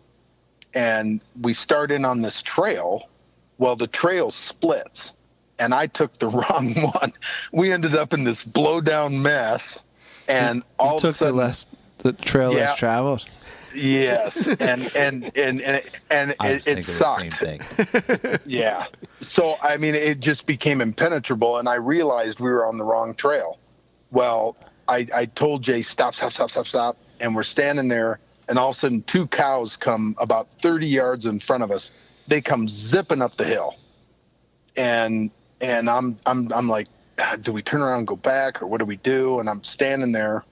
and we start in on this trail. Well, the trail splits, and I took the wrong one. We ended up in this blowdown mess, and all You of a took sudden, the trail Yeah. less traveled. yes, and I was it thinking the same sucked. thing. Yeah. So, I mean, it just became impenetrable, and I realized we were on the wrong trail. Well, I told Jay, stop. And we're standing there, and all of a sudden 2 cows come about 30 yards in front of us. They come zipping up the hill. And I'm like, do we turn around and go back, or what do we do? And I'm standing there.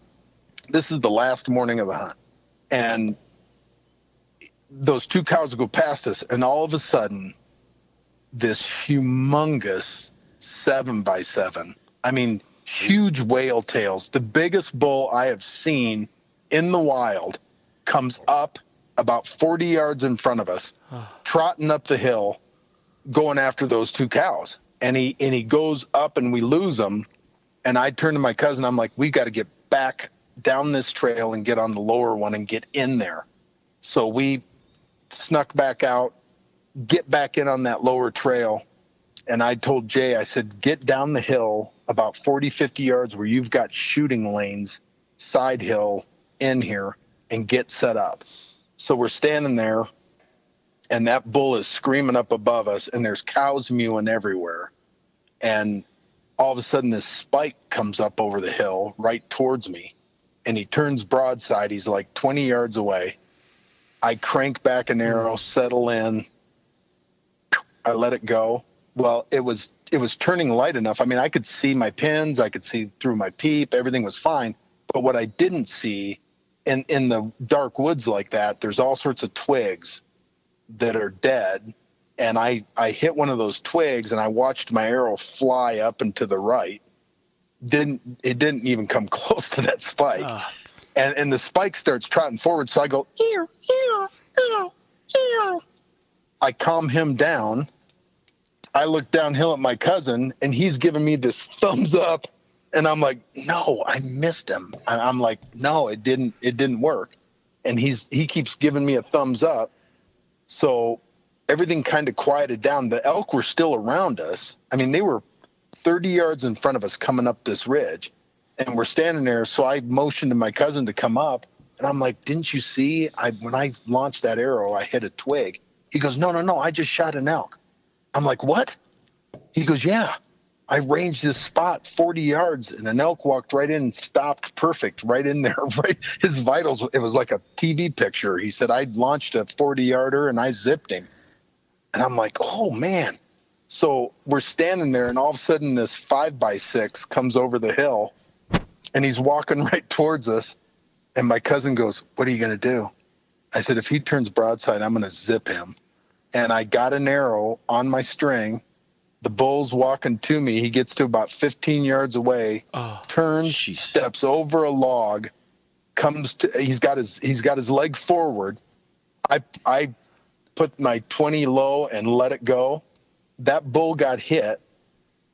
This is the last morning of the hunt. And those 2 cows go past us, and all of a sudden, this humongous 7x7, I mean, huge whale tails, the biggest bull I have seen in the wild, comes up about 40 yards in front of us, trotting up the hill, going after those 2 cows. And he goes up, and we lose him. And I turn to my cousin. I'm like, "We got to get back down this trail and get on the lower one and get in there." So we snuck back out, get back in on that lower trail. And I told Jay, I said, "Get down the hill about 40, 50 yards where you've got shooting lanes, side hill in here, and get set up." So we're standing there, and that bull is screaming up above us, and there's cows mewing everywhere. And all of a sudden, this spike comes up over the hill right towards me, and he turns broadside. He's like 20 yards away. I crank back an arrow, settle in. I let it go. Well, it was turning light enough. I mean, I could see my pins. I could see through my peep. Everything was fine. But what I didn't see in the dark woods like that, there's all sorts of twigs that are dead. And I hit one of those twigs, and I watched my arrow fly up and to the right. It didn't even come close to that spike. And the spike starts trotting forward. So I go, "Ear, ear, ear, ear." I calm him down. I look downhill at my cousin, and he's giving me this thumbs up. And I'm like, "No, I missed him." I'm like, "No, it didn't work." And he keeps giving me a thumbs up. So everything kind of quieted down. The elk were still around us. I mean, they were 30 yards in front of us coming up this ridge, and we're standing there. So I motioned to my cousin to come up, and I'm like, "Didn't you see? When I launched that arrow, I hit a twig." He goes, No, I just shot an elk." I'm like, "What?" He goes, "Yeah, I ranged this spot 40 yards, and an elk walked right in and stopped perfect right in there." Right, his vitals, it was like a TV picture. He said, "I launched a 40-yarder, and I zipped him." And I'm like, "Oh, man." So we're standing there, and all of a sudden this 5x6 comes over the hill, and he's walking right towards us. And my cousin goes, "What are you going to do?" I said, "If he turns broadside, I'm going to zip him." And I got an arrow on my string. The bull's walking to me. He gets to about 15 yards away, turns, steps over a log, he's got his leg forward. I put my 20 low and let it go. That bull got hit.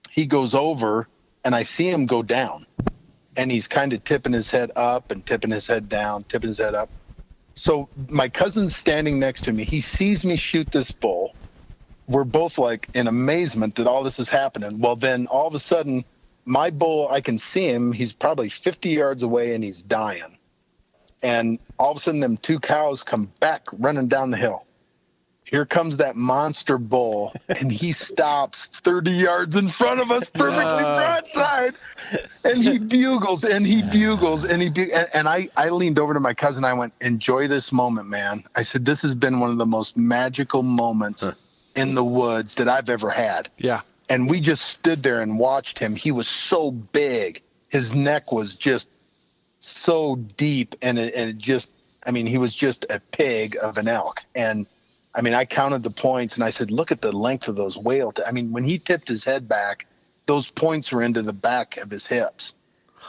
He goes over, and I see him go down. and he's kind of tipping his head up and tipping his head down, tipping his head up. So my cousin's standing next to me. He sees me shoot this bull. We're both like in amazement that all this is happening. Well, then all of a sudden, my bull, I can see him. He's probably 50 yards away and he's dying. And all of a sudden, them two cows come back running down the hill. Here comes that monster bull, and he stops 30 yards in front of us, perfectly broadside. And he bugles, and he bugles, and and I leaned over to my cousin. I went, "Enjoy this moment, man." I said, "This has been one of the most magical moments in the woods that I've ever had." Yeah. And we just stood there and watched him. He was so big. His neck was just so deep, and it just, I mean, he was just a pig of an elk. And I mean, I counted the points and I said, look at the length of those whale. I mean, when he tipped his head back, those points were into the back of his hips.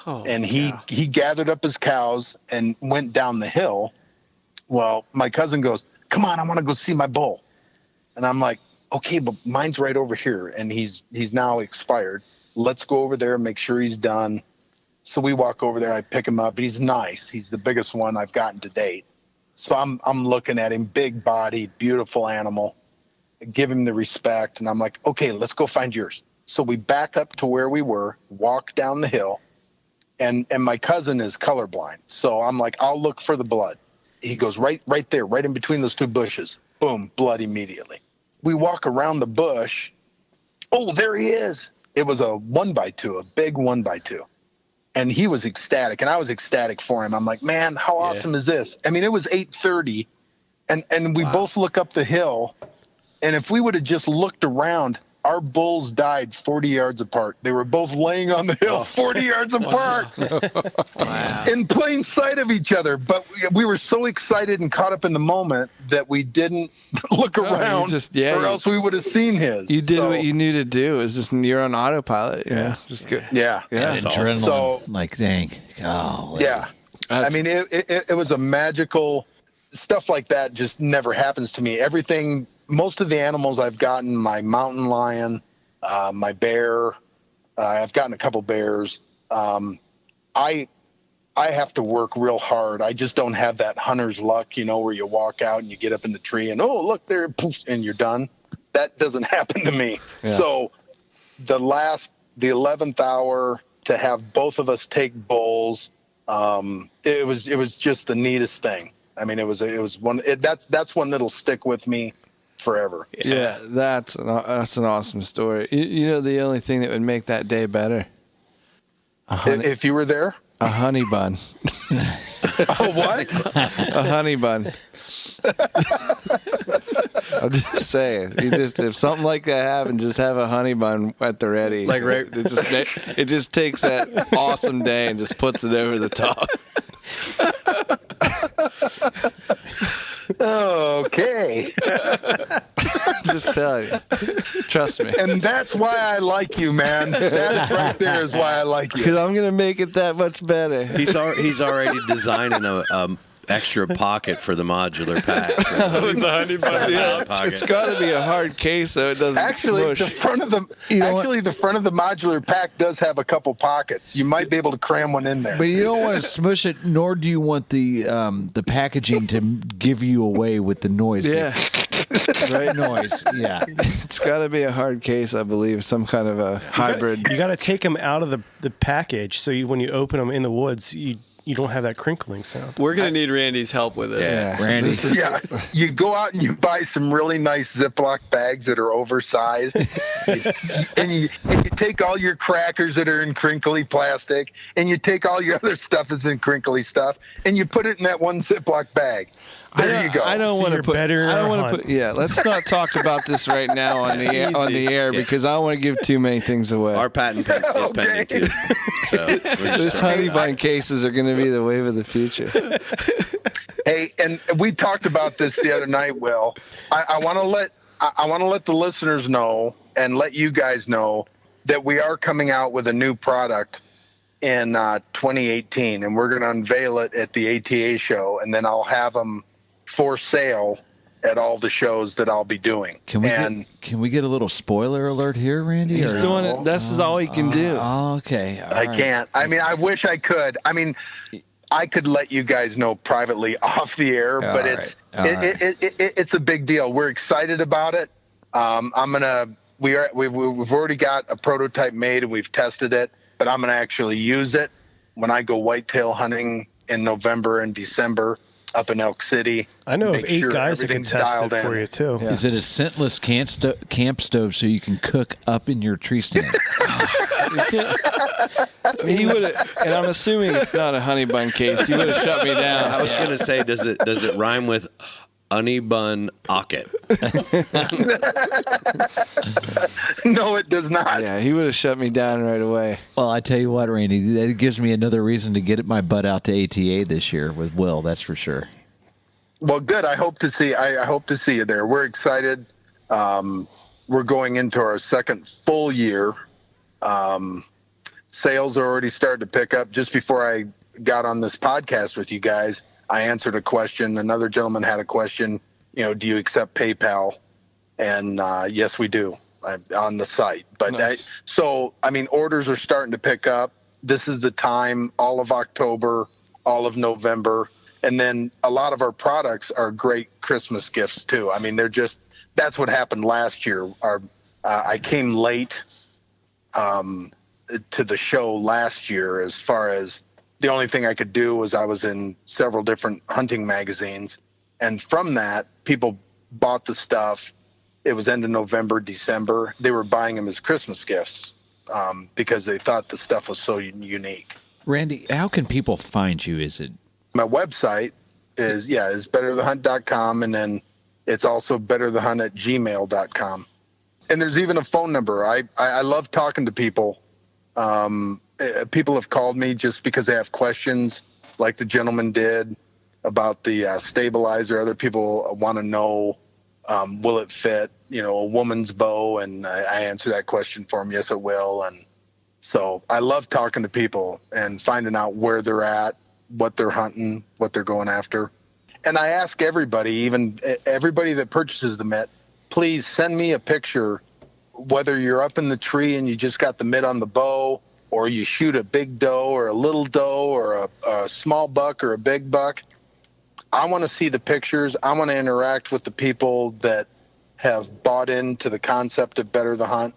And he gathered up his cows and went down the hill. Well, my cousin goes, "Come on, I want to go see my bull." And I'm like, "Okay, but mine's right over here." And he's now expired. Let's go over there and make sure he's done. So we walk over there. I pick him up. He's nice. He's the biggest one I've gotten to date. So I'm looking at him, big body, beautiful animal, give him the respect. And I'm like, okay, let's go find yours. So we back up to where we were, walk down the hill, and my cousin is colorblind. So I'm like, I'll look for the blood. He goes right there, right in between those two bushes. Boom, blood immediately. We walk around the bush. Oh, there he is. It was a 1x2, a big 1x2. And he was ecstatic, and I was ecstatic for him. I'm like, man, how awesome is this? I mean, it was 8:30, and we both look up the hill, and if we would have just looked around, our bulls died 40 yards apart. They were both laying on the hill 40 yards apart in plain sight of each other. But we were so excited and caught up in the moment that we didn't look around, or else we would have seen his. You did what you knew to do. It's just you're on autopilot. Yeah, just good. Yeah, adrenaline. So, like, dang. Oh, yeah. I mean, it was a magical stuff like that. Just never happens to me. Everything. Most of the animals I've gotten, my mountain lion, my bear, I've gotten a couple bears. I have to work real hard. I just don't have that hunter's luck, where you walk out and you get up in the tree and, oh, look there, poof, and you're done. That doesn't happen to me. Yeah. So the 11th hour to have both of us take bulls, it was just the neatest thing. I mean, it was one. That's one that'll stick with me forever. Yeah, that's an awesome story. The only thing that would make that day better. If you were there, a honey bun. Oh, what? A honey bun. I'm just saying. If something like that happens, just have a honey bun at the ready. Like right. It just takes that awesome day and just puts it over the top. Okay. Just tell you. Trust me. And that's why I like you, man. That right there is why I like you. Because I'm going to make it that much better. He's already designing a extra pocket for the modular pack. It's got to be a hard case so it doesn't smush. The front of the modular pack does have a couple pockets. You might be able to cram one in there. But you don't want to smush it, nor do you want the packaging to give you away with the noise. Yeah. Right noise. Yeah. It's got to be a hard case, I believe, some kind of a hybrid. You got to take them out of the package so when you open them in the woods, you don't have that crinkling sound. We're going to need Randy's help with this. Yeah, Randy. You go out and you buy some really nice Ziploc bags that are oversized, and you take all your crackers that are in crinkly plastic, and you take all your other stuff that's in crinkly stuff, and you put it in that one Ziploc bag. There you go. I don't want to put. Yeah, let's not talk about this right now on the air because I don't want to give too many things away. Our patent is pending too. So this honey bun cases are going to be the wave of the future. Hey, and we talked about this the other night, Will. I want to let the listeners know and let you guys know that we are coming out with a new product in 2018, and we're going to unveil it at the ATA show, and then I'll have them for sale at all the shows that I'll be doing. Can we get a little spoiler alert here, Randy? He's or- doing it. This is all he can do. Oh, okay. All I right. can't. I mean, I wish I could. I mean, I could let you guys know privately off the air, but it's a big deal. We're excited about it. We've already got a prototype made and we've tested it, but I'm gonna actually use it when I go whitetail hunting in November and December up in Elk City. I know of Make 8 sure guys that can everything's test it dialed for in. you too. Yeah. Is it a scentless camp stove so you can cook up in your tree stand? He would have, and I'm assuming it's not a honey bun case. He would have shut me down. I was gonna say, does it rhyme with honey bun ocket? No, it does not. Yeah, he would have shut me down right away. Well, I tell you what, Randy, that gives me another reason to get my butt out to ATA this year with Will. That's for sure. Well, good. I hope to see you there. We're excited. We're going into our second full year. Sales are already starting to pick up. Just before I got on this podcast with you guys, I answered a question. Another gentleman had a question. Do you accept PayPal? And yes, we do on the site. But Nice. orders are starting to pick up. This is the time, all of October, all of November. And then a lot of our products are great Christmas gifts too. I mean, that's what happened last year. I came late to the show last year, as far as the only thing I could do was I was in several different hunting magazines. And from that, people bought the stuff. It was end of November, December. They were buying them as Christmas gifts because they thought the stuff was so unique. Randy, how can people find you? Is it My website is betterthehunt.com, and then it's also betterthehunt@gmail.com. And there's even a phone number. I love talking to people. People have called me just because they have questions, like the gentleman did about the stabilizer. Other people want to know, will it fit, a woman's bow? And I answer that question for them. Yes, it will. And so I love talking to people and finding out where they're at, what they're hunting, what they're going after. And I ask everybody, even everybody that purchases the mitt, please send me a picture, whether you're up in the tree and you just got the mitt on the bow, or you shoot a big doe or a little doe or a small buck or a big buck. I want to see the pictures. I want to interact with the people that have bought into the concept of Better the Hunt.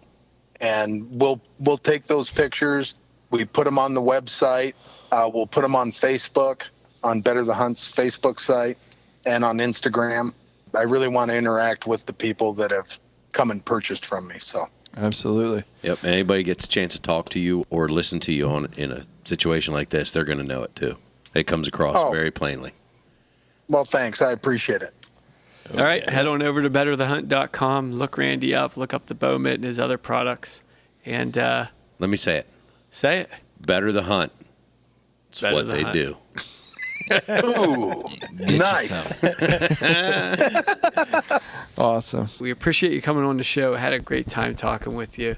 And we'll take those pictures. We put them on the website. We'll put them on Facebook, on Better the Hunt's Facebook site, and on Instagram. I really want to interact with the people that have come and purchased from me. So Absolutely. Yep. Anybody gets a chance to talk to you or listen to you in a situation like this, they're going to know it too. It comes across very plainly. Well, thanks. I appreciate it. All right, head on over to betterthehunt.com. Look Randy up. Look up the bow mitt and his other products. And Let me say it. say it. Better the hunt. It's Better what the they hunt. do. Ooh, nice. Awesome. We appreciate you coming on the show. Had a great time talking with you.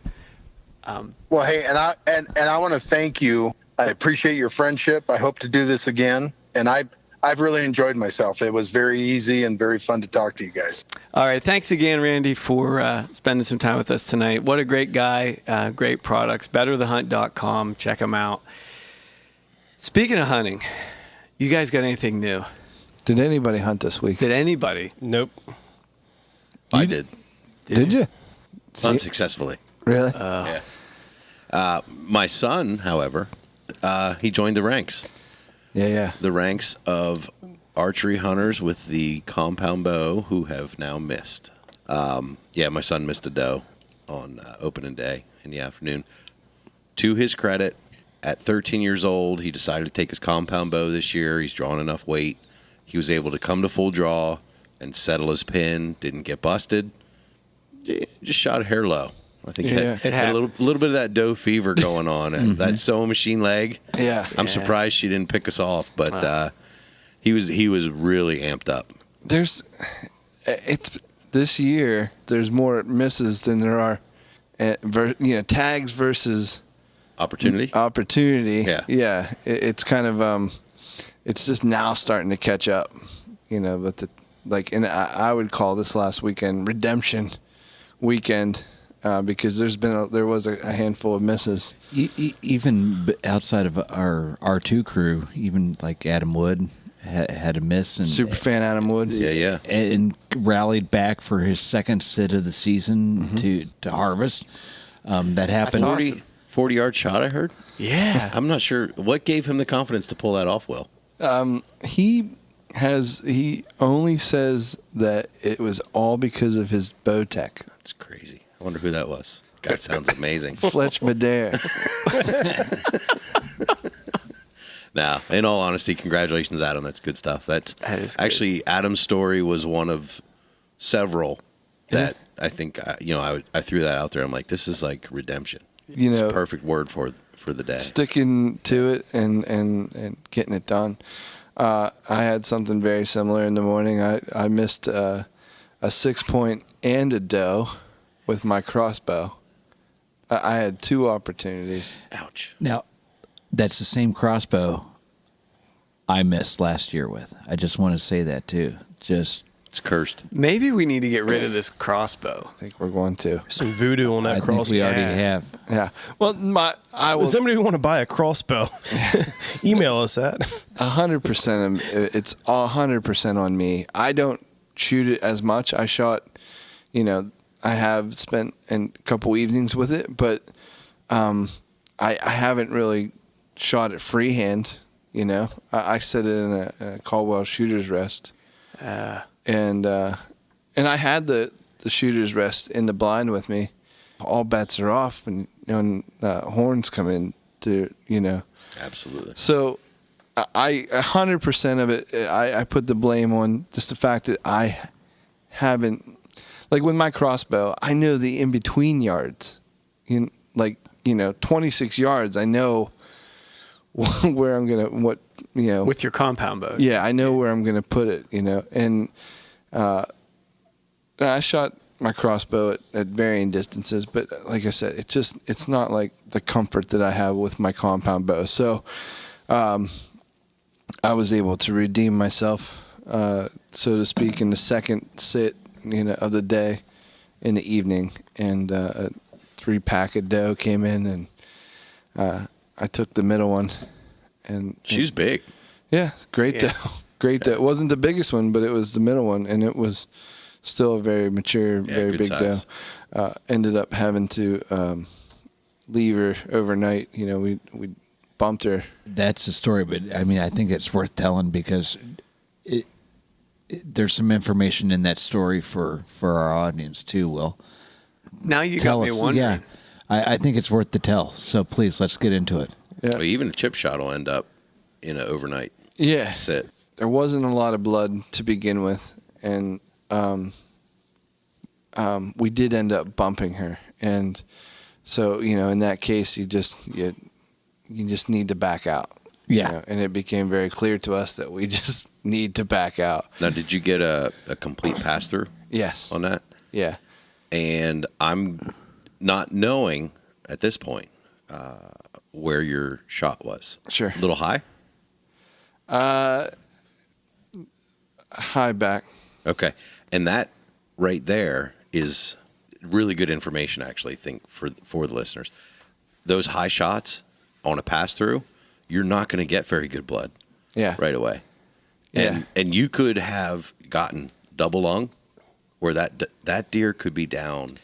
Well, hey, and I want to thank you. I appreciate your friendship. I hope to do this again. And I've really enjoyed myself. It was very easy and very fun to talk to you guys. All right, thanks again, Randy, for spending some time with us tonight. What a great guy, great products. BetterTheHunt.com. Check him out. Speaking of hunting, you guys got anything new? Did anybody hunt this week? Did anybody? Nope. I did. Did you? Unsuccessfully. Really? Yeah. My son, however, he joined the ranks. Yeah. The ranks of archery hunters with the compound bow who have now missed. My son missed a doe on opening day in the afternoon. To his credit, at 13 years old, he decided to take his compound bow this year. He's drawn enough weight. He was able to come to full draw and settle his pin. Didn't get busted. Just shot a hair low. I think Yeah. had a little bit of that doe fever going on. And that sewing machine leg. Yeah. I'm surprised she didn't pick us off, but he was really amped up. It's this year. There's more misses than there are, tags versus Opportunity. It's kind of it's just now starting to catch up, but like, and I would call this last weekend redemption weekend because there was a handful of misses. Even outside of our R2 crew, even like Adam Wood had a miss, and Super fan Adam Wood, Yeah. and rallied back for his second sit of the season to harvest. That happened. That's awesome. 40-yard shot, I heard. Yeah. I'm not sure what gave him the confidence to pull that off, Will. He only says that it was all because of his bow tech. That's crazy. I wonder who that was. Guy sounds amazing. Fletch Madare. Now, in all honesty, congratulations, Adam. That's good stuff. That is good. Actually, Adam's story was one of several that I think I threw that out there. I'm like, this is like redemption. It's a perfect word for the day. Sticking to it and getting it done. I had something very similar in the morning. I missed a 6-point and a doe with my crossbow. I had 2 opportunities. Ouch. Now, that's the same crossbow I missed last year with. I just want to say that too. It's cursed. Maybe we need to get rid of this crossbow. I think we're going to. Some voodoo on that I crossbow. think we already have. Yeah. Well, Does somebody want to buy a crossbow? Email us at. 100%. It's 100% on me. I don't shoot it as much. I shot, I have spent a couple evenings with it, but I haven't really shot it freehand. I set it in a Caldwell shooter's rest, and I had the shooter's rest in the blind with me. All bets are off, and horns come in to Absolutely. So I 100% of it. I put the blame on just the fact that I haven't, like with my crossbow, I know the in between yards, 26 yards. I know where I'm gonna With your compound bow. Yeah, I know where I'm gonna put it. And I shot my crossbow at varying distances, but like I said, it's not like the comfort that I have with my compound bow. So I was able to redeem myself, so to speak, in the second sit, of the day, in the evening, and a 3-pack of doe came in, and I took the middle one, and She's big. yeah, great doe, great doe. It wasn't the biggest one, but it was the middle one, and it was still a very mature, very good big size. doe. Ended up having to leave her overnight. We bumped her. That's the story, but I mean, I think it's worth telling because there's some information in that story for our audience too. Will, Now you tell got me us. wondering. Yeah, I think it's worth to tell. So please, let's get into it. Yeah. Well, even a chip shot will end up in an overnight Yeah. sit. There wasn't a lot of blood to begin with, and we did end up bumping her. And so, in that case, you just need to back out. Yeah. And it became very clear to us that we just need to back out. Now, did you get a complete pass through Yes. on that? Yeah. And I'm not knowing at this point where your shot was. Sure. A little high? High back. Okay. And that right there is really good information, actually, I think, for the listeners. Those high shots on a pass through, you're not going to get very good blood Yeah. right away. Yeah. And you could have gotten double lung where that deer could be down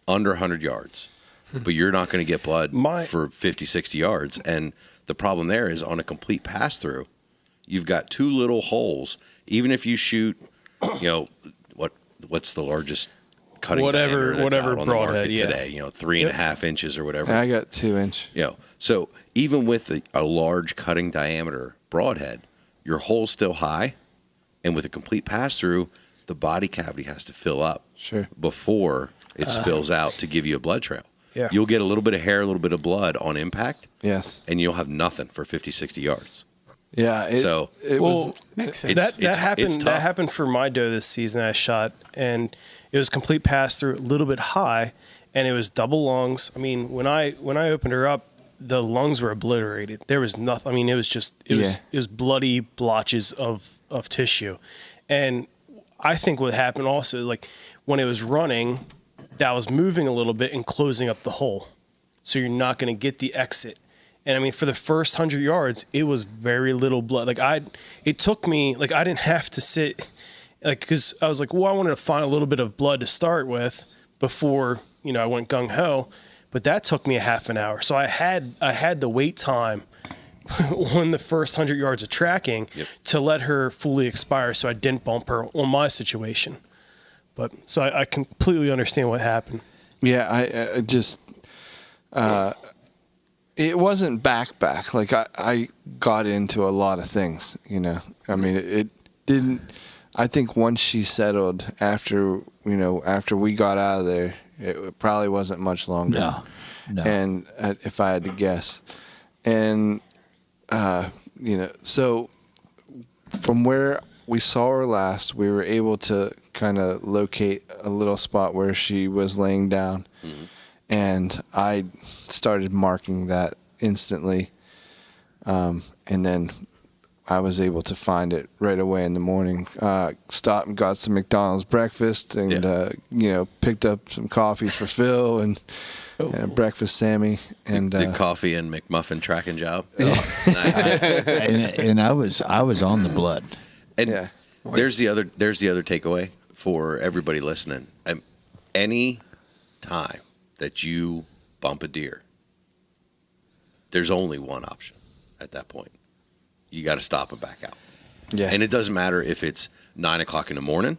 under 100 yards, but you're not going to get blood for 50, 60 yards. And the problem there is on a complete pass through, you've got 2 little holes. Even if you shoot, what's the largest cutting diameter that's out on the market today? 3.5 inches or whatever. I got 2-inch. So even with a large cutting diameter broadhead, your hole's still high, and with a complete pass through, the body cavity has to fill up before it spills out to give you a blood trail. Yeah. You'll get a little bit of hair, a little bit of blood on impact. Yes. And you'll have nothing for 50, 60 yards. Yeah. Makes sense. That happened for my doe this season. I shot, and it was complete pass through, a little bit high, and it was double lungs. I mean, when I opened her up, the lungs were obliterated. There was nothing. I mean, it was bloody blotches of tissue, and I think what happened also, like when it was running, that was moving a little bit and closing up the hole. So you're not going to get the exit. And I mean, for the first 100 yards, it was very little blood. It took me, I didn't have to sit, because I was like, well, I wanted to find a little bit of blood to start with before, I went gung ho. But that took me a half an hour. So I had the wait time on the first 100 yards of tracking to let her fully expire, so I didn't bump her on my situation. But so I completely understand what happened. Yeah, I just it wasn't back. Like I got into a lot of things, I mean, it didn't. I think once she settled after we got out of there, it probably wasn't much longer. No. And if I had to guess, and so from where we saw her last, we were able to kind of locate a little spot where she was laying down, and I started marking that instantly, and then I was able to find it right away in the morning. Stopped and got some McDonald's breakfast, and picked up some coffee for Phil and a breakfast Sammy, and the coffee and McMuffin tracking job. and I was on the blood. And there's the other takeaway for everybody listening. Any time that you bump a deer, there's only one option at that point. You got to stop and back out. Yeah. And it doesn't matter if it's 9 o'clock in the morning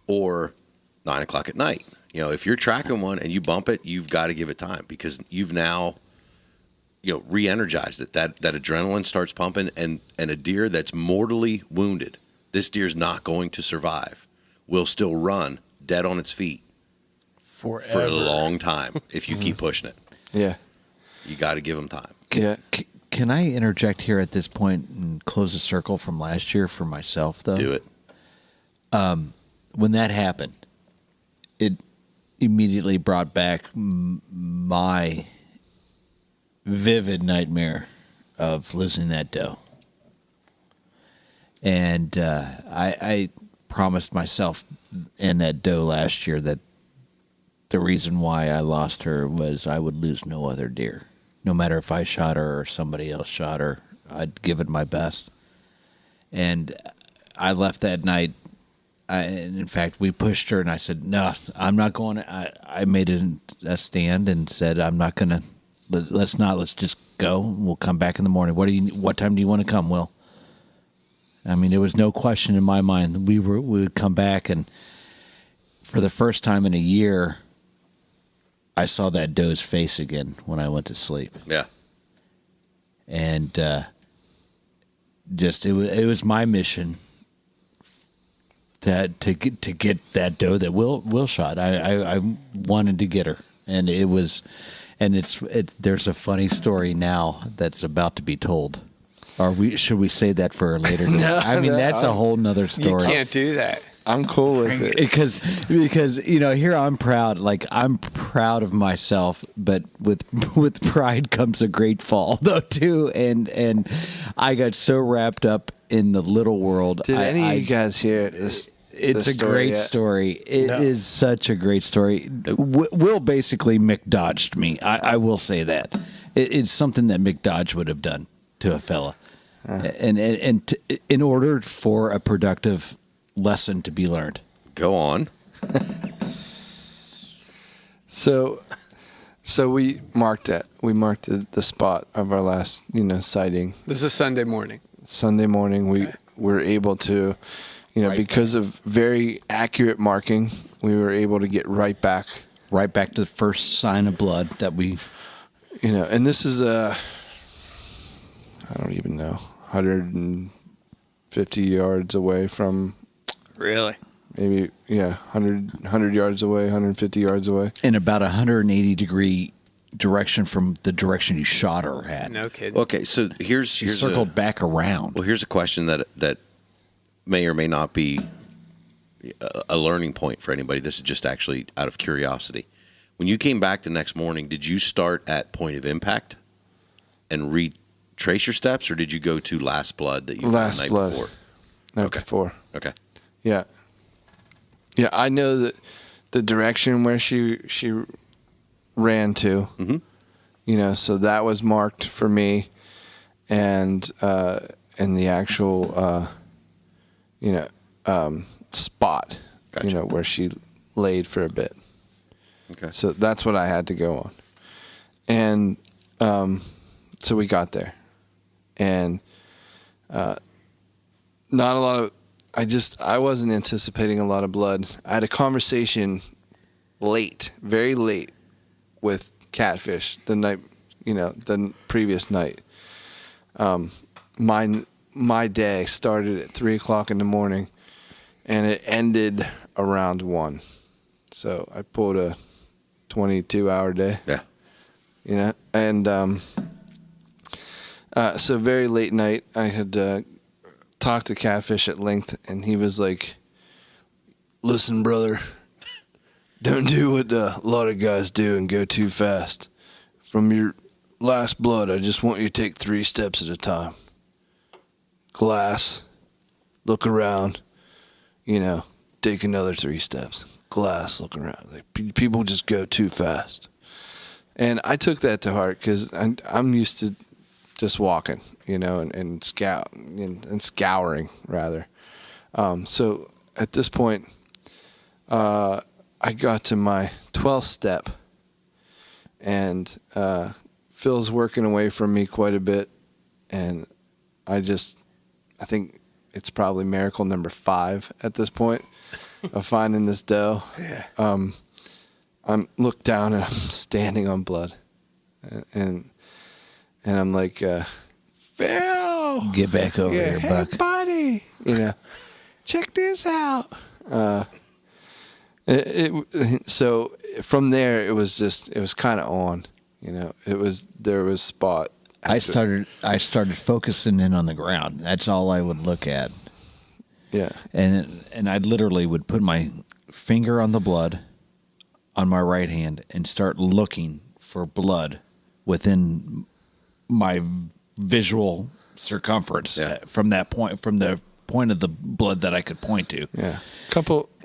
or 9 o'clock at night. If you're tracking one and you bump it, you've got to give it time, because you've now, re-energized it. That adrenaline starts pumping, and a deer that's mortally wounded, this deer's not going to survive, will still run dead on its feet for a long time if you keep pushing it. Yeah. You got to give them time. Can I interject here at this point and close the circle from last year for myself, though? Do it. When that happened, it immediately brought back my vivid nightmare of losing that doe. And I promised myself and that doe last year that the reason why I lost her was I would lose no other deer. No matter if I shot her or somebody else shot her, I'd give it my best. And I left that night. In fact, we pushed her, and I said, no, I'm not going to. I made a stand and said, I'm not going to. Let's just go. We'll come back in the morning. What time do you want to come, Will? I mean, there was no question in my mind. We would come back, and for the first time in a year, I saw that doe's face again when I went to sleep. Yeah. And it was my mission to get that doe that Will shot. I wanted to get her, and it was, and there's a funny story now that's about to be told. Should we say that for a later day? That's a whole nother story. You can't do that. I'm cool with it because here I'm proud. I'm proud of myself, but with pride comes a great fall, though, too. And I got so wrapped up in the little world. Did any of you guys hear this? It's a great story. It is such a great story. Will basically Mick dodged me. I will say that. It's something that Mick Dodge would have done to a fella, and in order for a productive lesson to be learned. Go on. So we marked it. We marked the spot of our last, sighting. This is Sunday morning. Sunday morning, we were able to, because of very accurate marking, we were able to get right back to the first sign of blood that we, and this is I don't even know, 150 yards away from. Really? Maybe, 100 yards away, 150 yards away. In about 180-degree direction from the direction you shot her at. No kidding. Okay, so here's circled back around. Well, here's a question that may or may not be a learning point for anybody. This is just actually out of curiosity. When you came back the next morning, did you start at point of impact and retrace your steps, or did you go to last blood that you found the night before? Night before. Okay. Yeah. Yeah, I know that the direction where she ran to. Mhm. You know, so that was marked for me, and the actual spot, Gotcha. you know, where she laid for a bit. Okay. So that's what I had to go on, and so we got there, and not a lot of. I wasn't anticipating a lot of blood. I had a conversation late, very late, with Catfish the night, you know, the previous night. My day started at 3:00 in the morning, and it ended around 1. So I pulled a 22-hour day. Yeah. You know, and so very late night, I had talked to Catfish at length, and he was like, "Listen, brother, don't do what a lot of guys do and go too fast. From your last blood, I just want you to take 3 steps at a time. Glass, look around, you know, take another 3 steps. Glass, look around. Like, people just go too fast." And I took that to heart because I'm used to just walking, you know, and scouring rather. So at this point, I got to my 12th step, and Phil's working away from me quite a bit, and I think it's probably miracle number 5 at this point of finding this doe. Yeah. I'm looked down and I'm standing on blood, and I'm like, Phil, Get back over here, hey, Buck. buddy, you know, check this out. So from there, it was kind of on, you know, there was spot. I started focusing in on the ground. That's all I would look at. Yeah. And I literally would put my finger on the blood on my right hand and start looking for blood within my visual circumference from the point of the blood that I could point to. Yeah.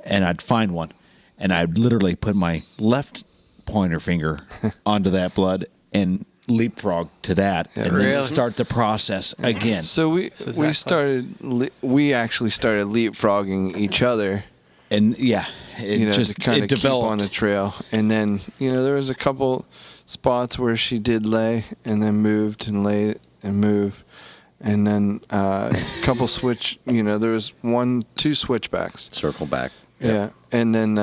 And I'd find one, and I'd literally put my left pointer finger onto that blood and leapfrog to that, and then start the process again. So we actually started leapfrogging each other, and yeah, it to kind of keep on the trail. And then, you know, there was a couple spots where she did lay and then moved and lay and moved, and then a couple switch. You know, there was 2 switchbacks. Circle back. Yeah, and then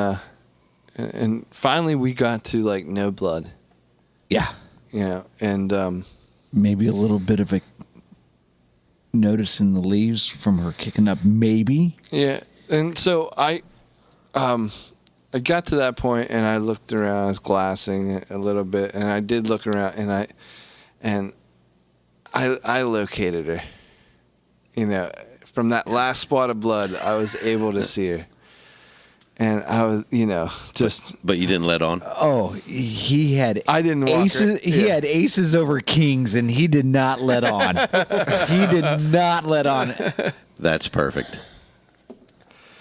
and finally we got to like no blood. Yeah. You know, and maybe a little bit of a notice in the leaves from her kicking up, maybe. Yeah, and so I got to that point, and I looked around. I was glassing a little bit, and I did look around, and I located her. You know, from that last spot of blood, I was able to see her. And I was, you know, just. But you didn't let on. Oh, he had. I didn't walk aces. He had aces over kings, and he did not let on. He did not let on. That's perfect.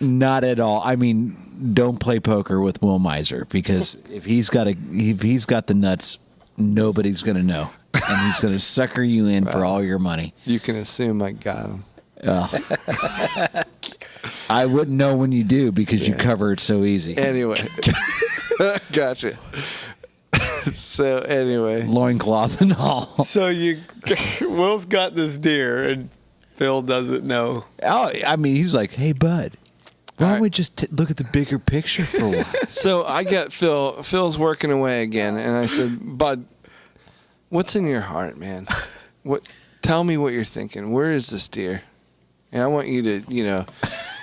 Not at all. I mean, don't play poker with Will Miser, because if he's got the nuts, nobody's gonna know, and he's gonna sucker you in for all your money. You can assume I got him. I wouldn't know when you do, because you cover it so easy. Anyway, gotcha. So anyway, loincloth and all. So Will's got this deer, and Phil doesn't know. Oh, I mean, he's like, "Hey, bud, why don't we just look at the bigger picture for a while?" So I got Phil. Phil's working away again, and I said, "Bud, what's in your heart, man? Tell me what you're thinking. Where is this deer? And I want you to, you know,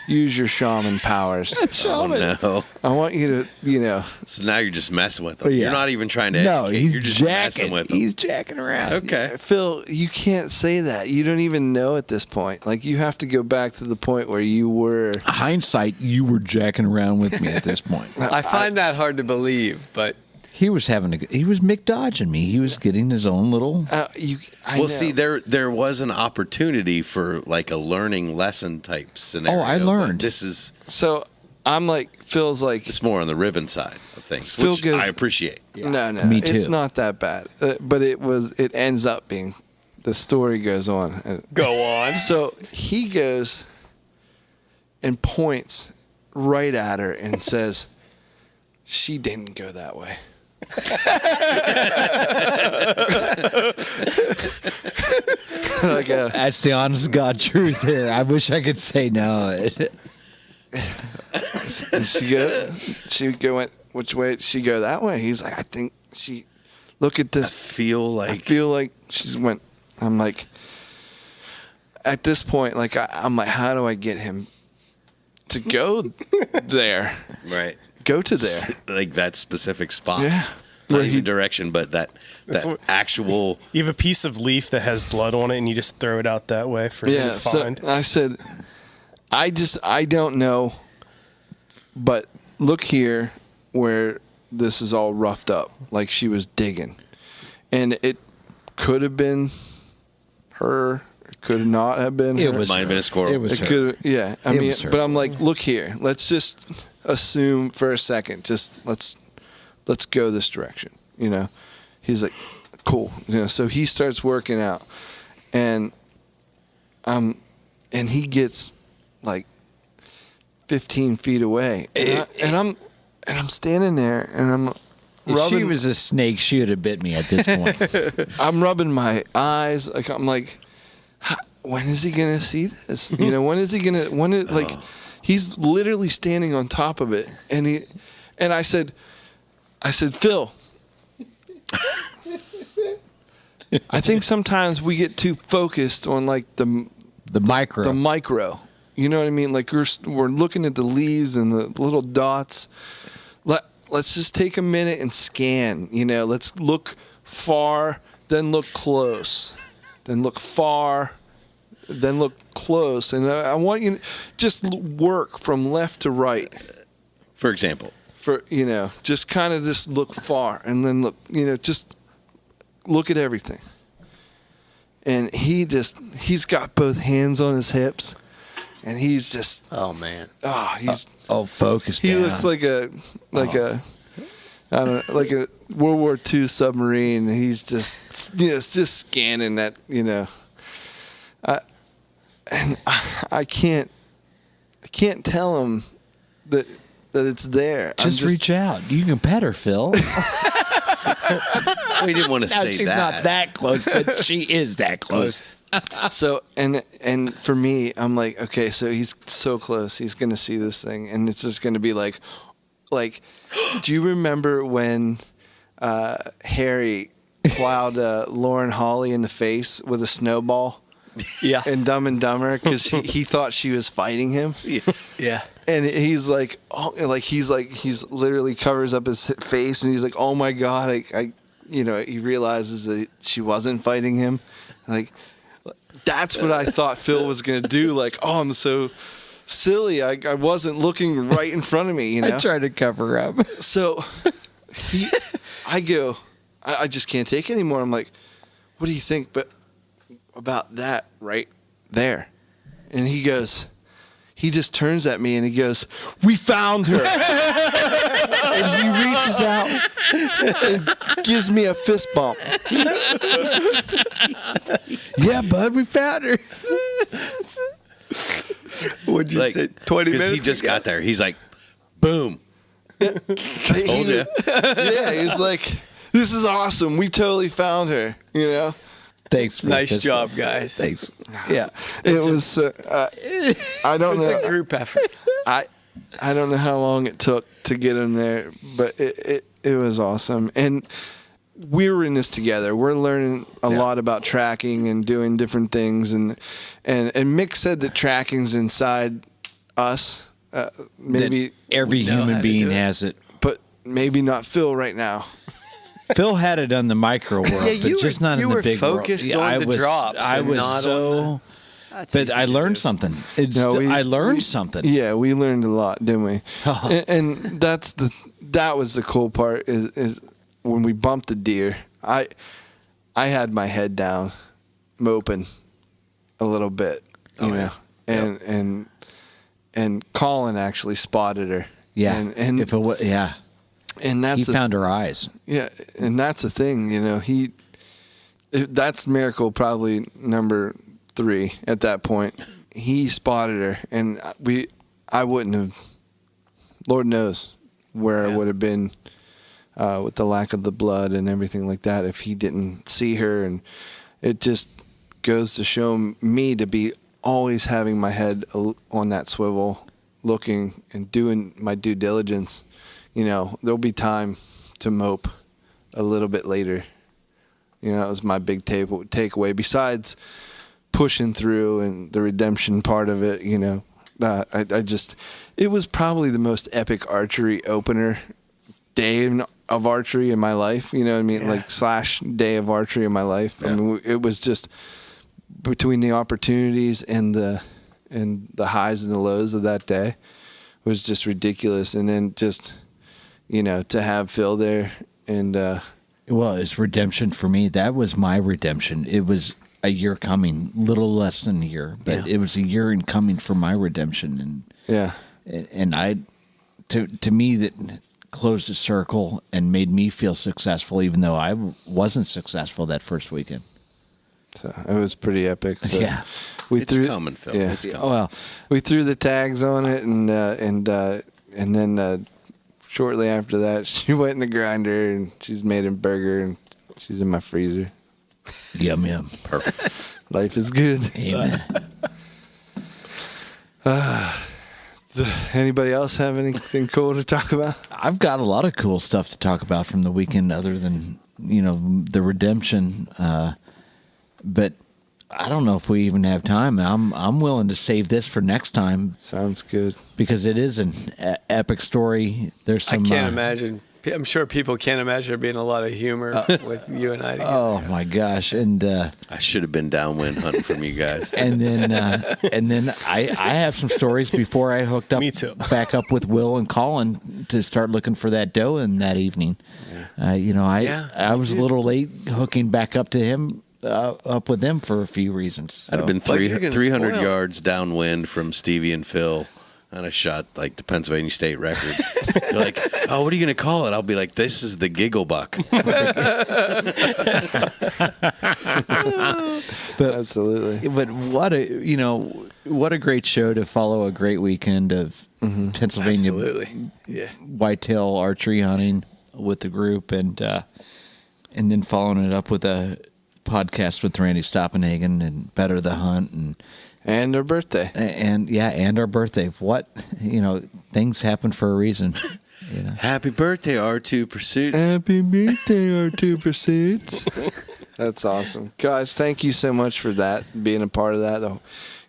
use your shaman powers. Oh, no. I want you to, you know." So now you're just messing with him. Yeah. You're not even trying to No, educate. he's You're just jacking. messing with him. He's jacking around. Okay. Phil, you can't say that. You don't even know at this point. Like, you have to go back to the point where you were. Hindsight, you were jacking around with me at this point. I find that hard to believe, but He was McDodging me. He was getting his own little. I know. See, there was an opportunity for like a learning lesson type scenario. Oh, I learned. This is So I'm like, Phil's like, It's more on the ribbon side of things, Phil which goes- I appreciate. no, Me it's too. not that bad. But it ends up being, the story goes on. Go on. So he goes and points right at her and says, she didn't go that way. I go, That's the honest God truth here. I wish I could say no. she went, which way did she go that way? He's like, I think she, look at I this. feel I like feel like she's went. I'm like, at this point, like I'm like, how do I get him to go there? right, Go to there. like that specific spot. Yeah. Not Where even he- direction, but that what- actual. You have a piece of leaf that has blood on it, and you just throw it out that way for him Yeah. to So find. I said, I don't know, but look here where this is all roughed up, like she was digging, and it could have been her. It could not have been It her. was Might have been a squirrel. It was It her. could, yeah. I It mean, was her. but I'm like, look here. Let's just assume for a second. Just let's go this direction. You know, he's like, cool. You know, so he starts working out, and he gets like 15 feet away, and I'm standing there, and I'm If rubbing. she was a snake, she would have bit me at this point. I'm rubbing my eyes. Like I'm like, when is he gonna see this? You know, when is he gonna? When it like, he's literally standing on top of it, and I said, Phil, I think sometimes we get too focused on like the micro. micro. You know what I mean? Like we're looking at the leaves and the little dots. Let's just take a minute and scan. You know, let's look far, then look close, then look far, then look close, and I want you to just work from left to right. For example, Just kind of just look far, and then look. Just look at everything. And he's got both hands on his hips, and he's just Oh man. he's. Focus. He down. looks like a I don't know, like a World War II submarine. He's just just scanning that, I can't tell him that it's there. Just reach out. You can pet her, Phil. we didn't want to Now, say she's that. not that close, but she is that close. So and for me, I'm like, okay, so he's so close. He's gonna see this thing, and it's just gonna be like, do you remember when Harry plowed Lauren Holly in the face with a snowball Yeah. in Dumb and Dumber because he thought she was fighting him? Yeah. And he's like, he's literally covers up his face, and he's like, oh my god, he realizes that she wasn't fighting him, like. That's what I thought Phil was going to do. Like, oh, I'm so silly. I wasn't looking right in front of me, I tried to cover up. So I just can't take it anymore. I'm like, what do you think about that right there? And he just turns at me and he goes, we found her. And he reaches out and gives me a fist bump. Yeah, bud, we found her. What'd you say? 20 'cause minutes he just ago? got there. He's like, boom. Told ya. Yeah, he's like, this is awesome. We totally found her, Thanks. For Nice this job, one. guys. Thanks. Yeah, it was. I don't It's a know. group effort. I don't know how long it took to get him there, but it was awesome. And we were in this together. We're learning a lot about tracking and doing different things. And Mick said that tracking's inside us. Maybe, That every know how human to being do it. has it. but maybe not Phil right now. Phil had it on the micro world, Yeah, you but just were- not you in the were big focused world. on I the was, drops I and was not on so. That's But easy I to learned do. something. No, I learned something. Yeah, we learned a lot, didn't we? and that was the cool part is when we bumped the deer. I had my head down, moping a little bit, you know, and and Colin actually spotted her. Yeah. And if it was, yeah. And that's He found her eyes. Yeah, and that's the thing, you know. That's miracle probably number 3 at that point. He spotted her, and I wouldn't have. Lord knows where I would have been with the lack of the blood and everything like that if he didn't see her. And it just goes to show me to be always having my head on that swivel, looking and doing my due diligence. You know, there'll be time to mope a little bit later. You know, that was my big takeaway. Besides pushing through and the redemption part of it, you know, it was probably the most epic archery opener day of archery in my life. You know what I mean? Like / day of archery in my life. Yeah. I mean, it was just between the opportunities and the highs and the lows of that day was just ridiculous. And then just, you know, to have Phil there and well, it's redemption for me. That was my redemption. It was a year coming, little less than a year, but it was a year in coming for my redemption. And I, to me, that closed the circle and made me feel successful, even though I wasn't successful that first weekend. So it was pretty epic. So yeah, it's coming, Phil. Yeah. It's coming. Well, we threw the tags on it, and then shortly after that, she went in the grinder and she's made a burger, and she's in my freezer. Yum yum. Perfect. Life is good. Amen. Anybody else have anything cool to talk about? I've got a lot of cool stuff to talk about from the weekend, other than, you know, the redemption. But I don't know if we even have time. I'm willing to save this for next time. Sounds good. Because it is an epic story. There's some. I can't imagine. I'm sure people can't imagine there being a lot of humor with you and I together. Oh my gosh! And I should have been downwind hunting from you guys. And then I have some stories before I hooked up. Me too. Back up with Will and Colin to start looking for that doe in that evening. You know, I was a little late hooking back up to him. Up with them for a few reasons. I'd have been 300 yards downwind from Stevie and Phil, and I shot like the Pennsylvania state record. They're like, "Oh, what are you going to call it?" I'll be like, "This is the Giggle Buck." But absolutely. But what a great show to follow a great weekend of Pennsylvania whitetail archery hunting with the group, and then following it up with a podcast with Randy Stoppenhagen and Better the Hunt and our birthday and our birthday. What, you know, things happen for a reason. You know. Happy birthday, R2 Pursuit. Happy birthday, R2 Pursuits. That's awesome, guys. Thank you so much for that, being a part of that.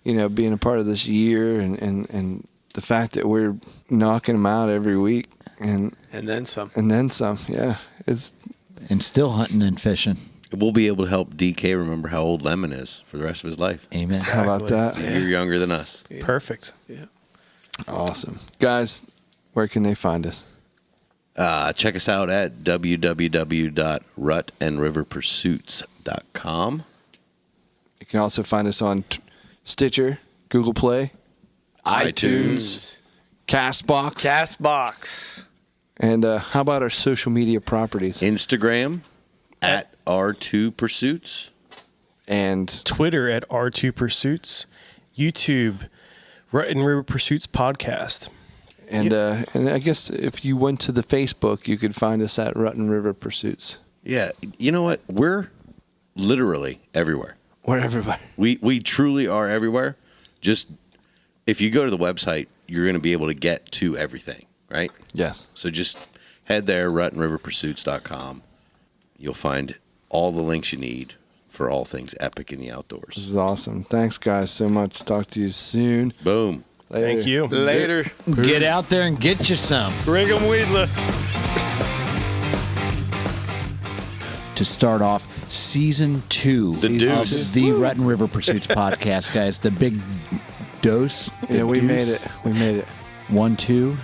You know, being a part of this year, and the fact that we're knocking them out every week, and then some, Yeah, and still hunting and fishing. We'll be able to help DK remember how old Lemon is for the rest of his life. Amen. Exactly. How about that? You're younger than us. Yeah. Perfect. Yeah. Awesome. Guys, where can they find us? Check us out at www.rutandriverpursuits.com. You can also find us on Stitcher, Google Play, iTunes, Castbox. And how about our social media properties? Instagram at R2 Pursuits. And Twitter at R2 Pursuits. YouTube, Rut and River Pursuits Podcast. And I guess if you went to the Facebook, you could find us at Rut and River Pursuits. Yeah, you know what? We're literally everywhere. We're everywhere. We truly are everywhere. Just if you go to the website, you're going to be able to get to everything, right? Yes. So just head there, rutandriverpursuits.com. You'll find all the links you need for all things epic in the outdoors. This is awesome. Thanks, guys, so much. Talk to you soon. Boom. Later. Thank you. Later. Get out there and get you some. Bring them weedless. To start off season 2 of the Rut and River Pursuits podcast, guys. The big dose. Yeah, we made it. 1, 2.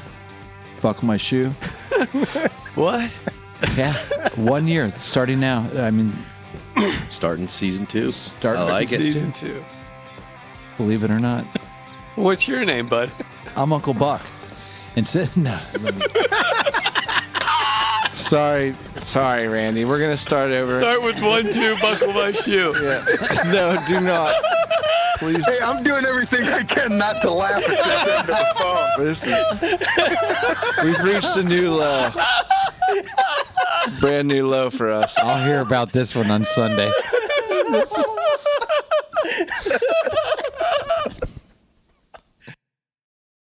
Buckle my shoe. What? Yeah, 1 year starting now. I mean, starting season 2. Starting I like it. Season 2. Believe it or not. What's your name, bud? I'm Uncle Buck. And no. Sorry, Randy. We're gonna start over. Start with 1, 2, buckle my shoe. Yeah. No, do not. Please. Hey, I'm doing everything I can not to laugh at this end of the phone. Listen, we've reached a new low. It's a brand new low for us. I'll hear about this one on Sunday.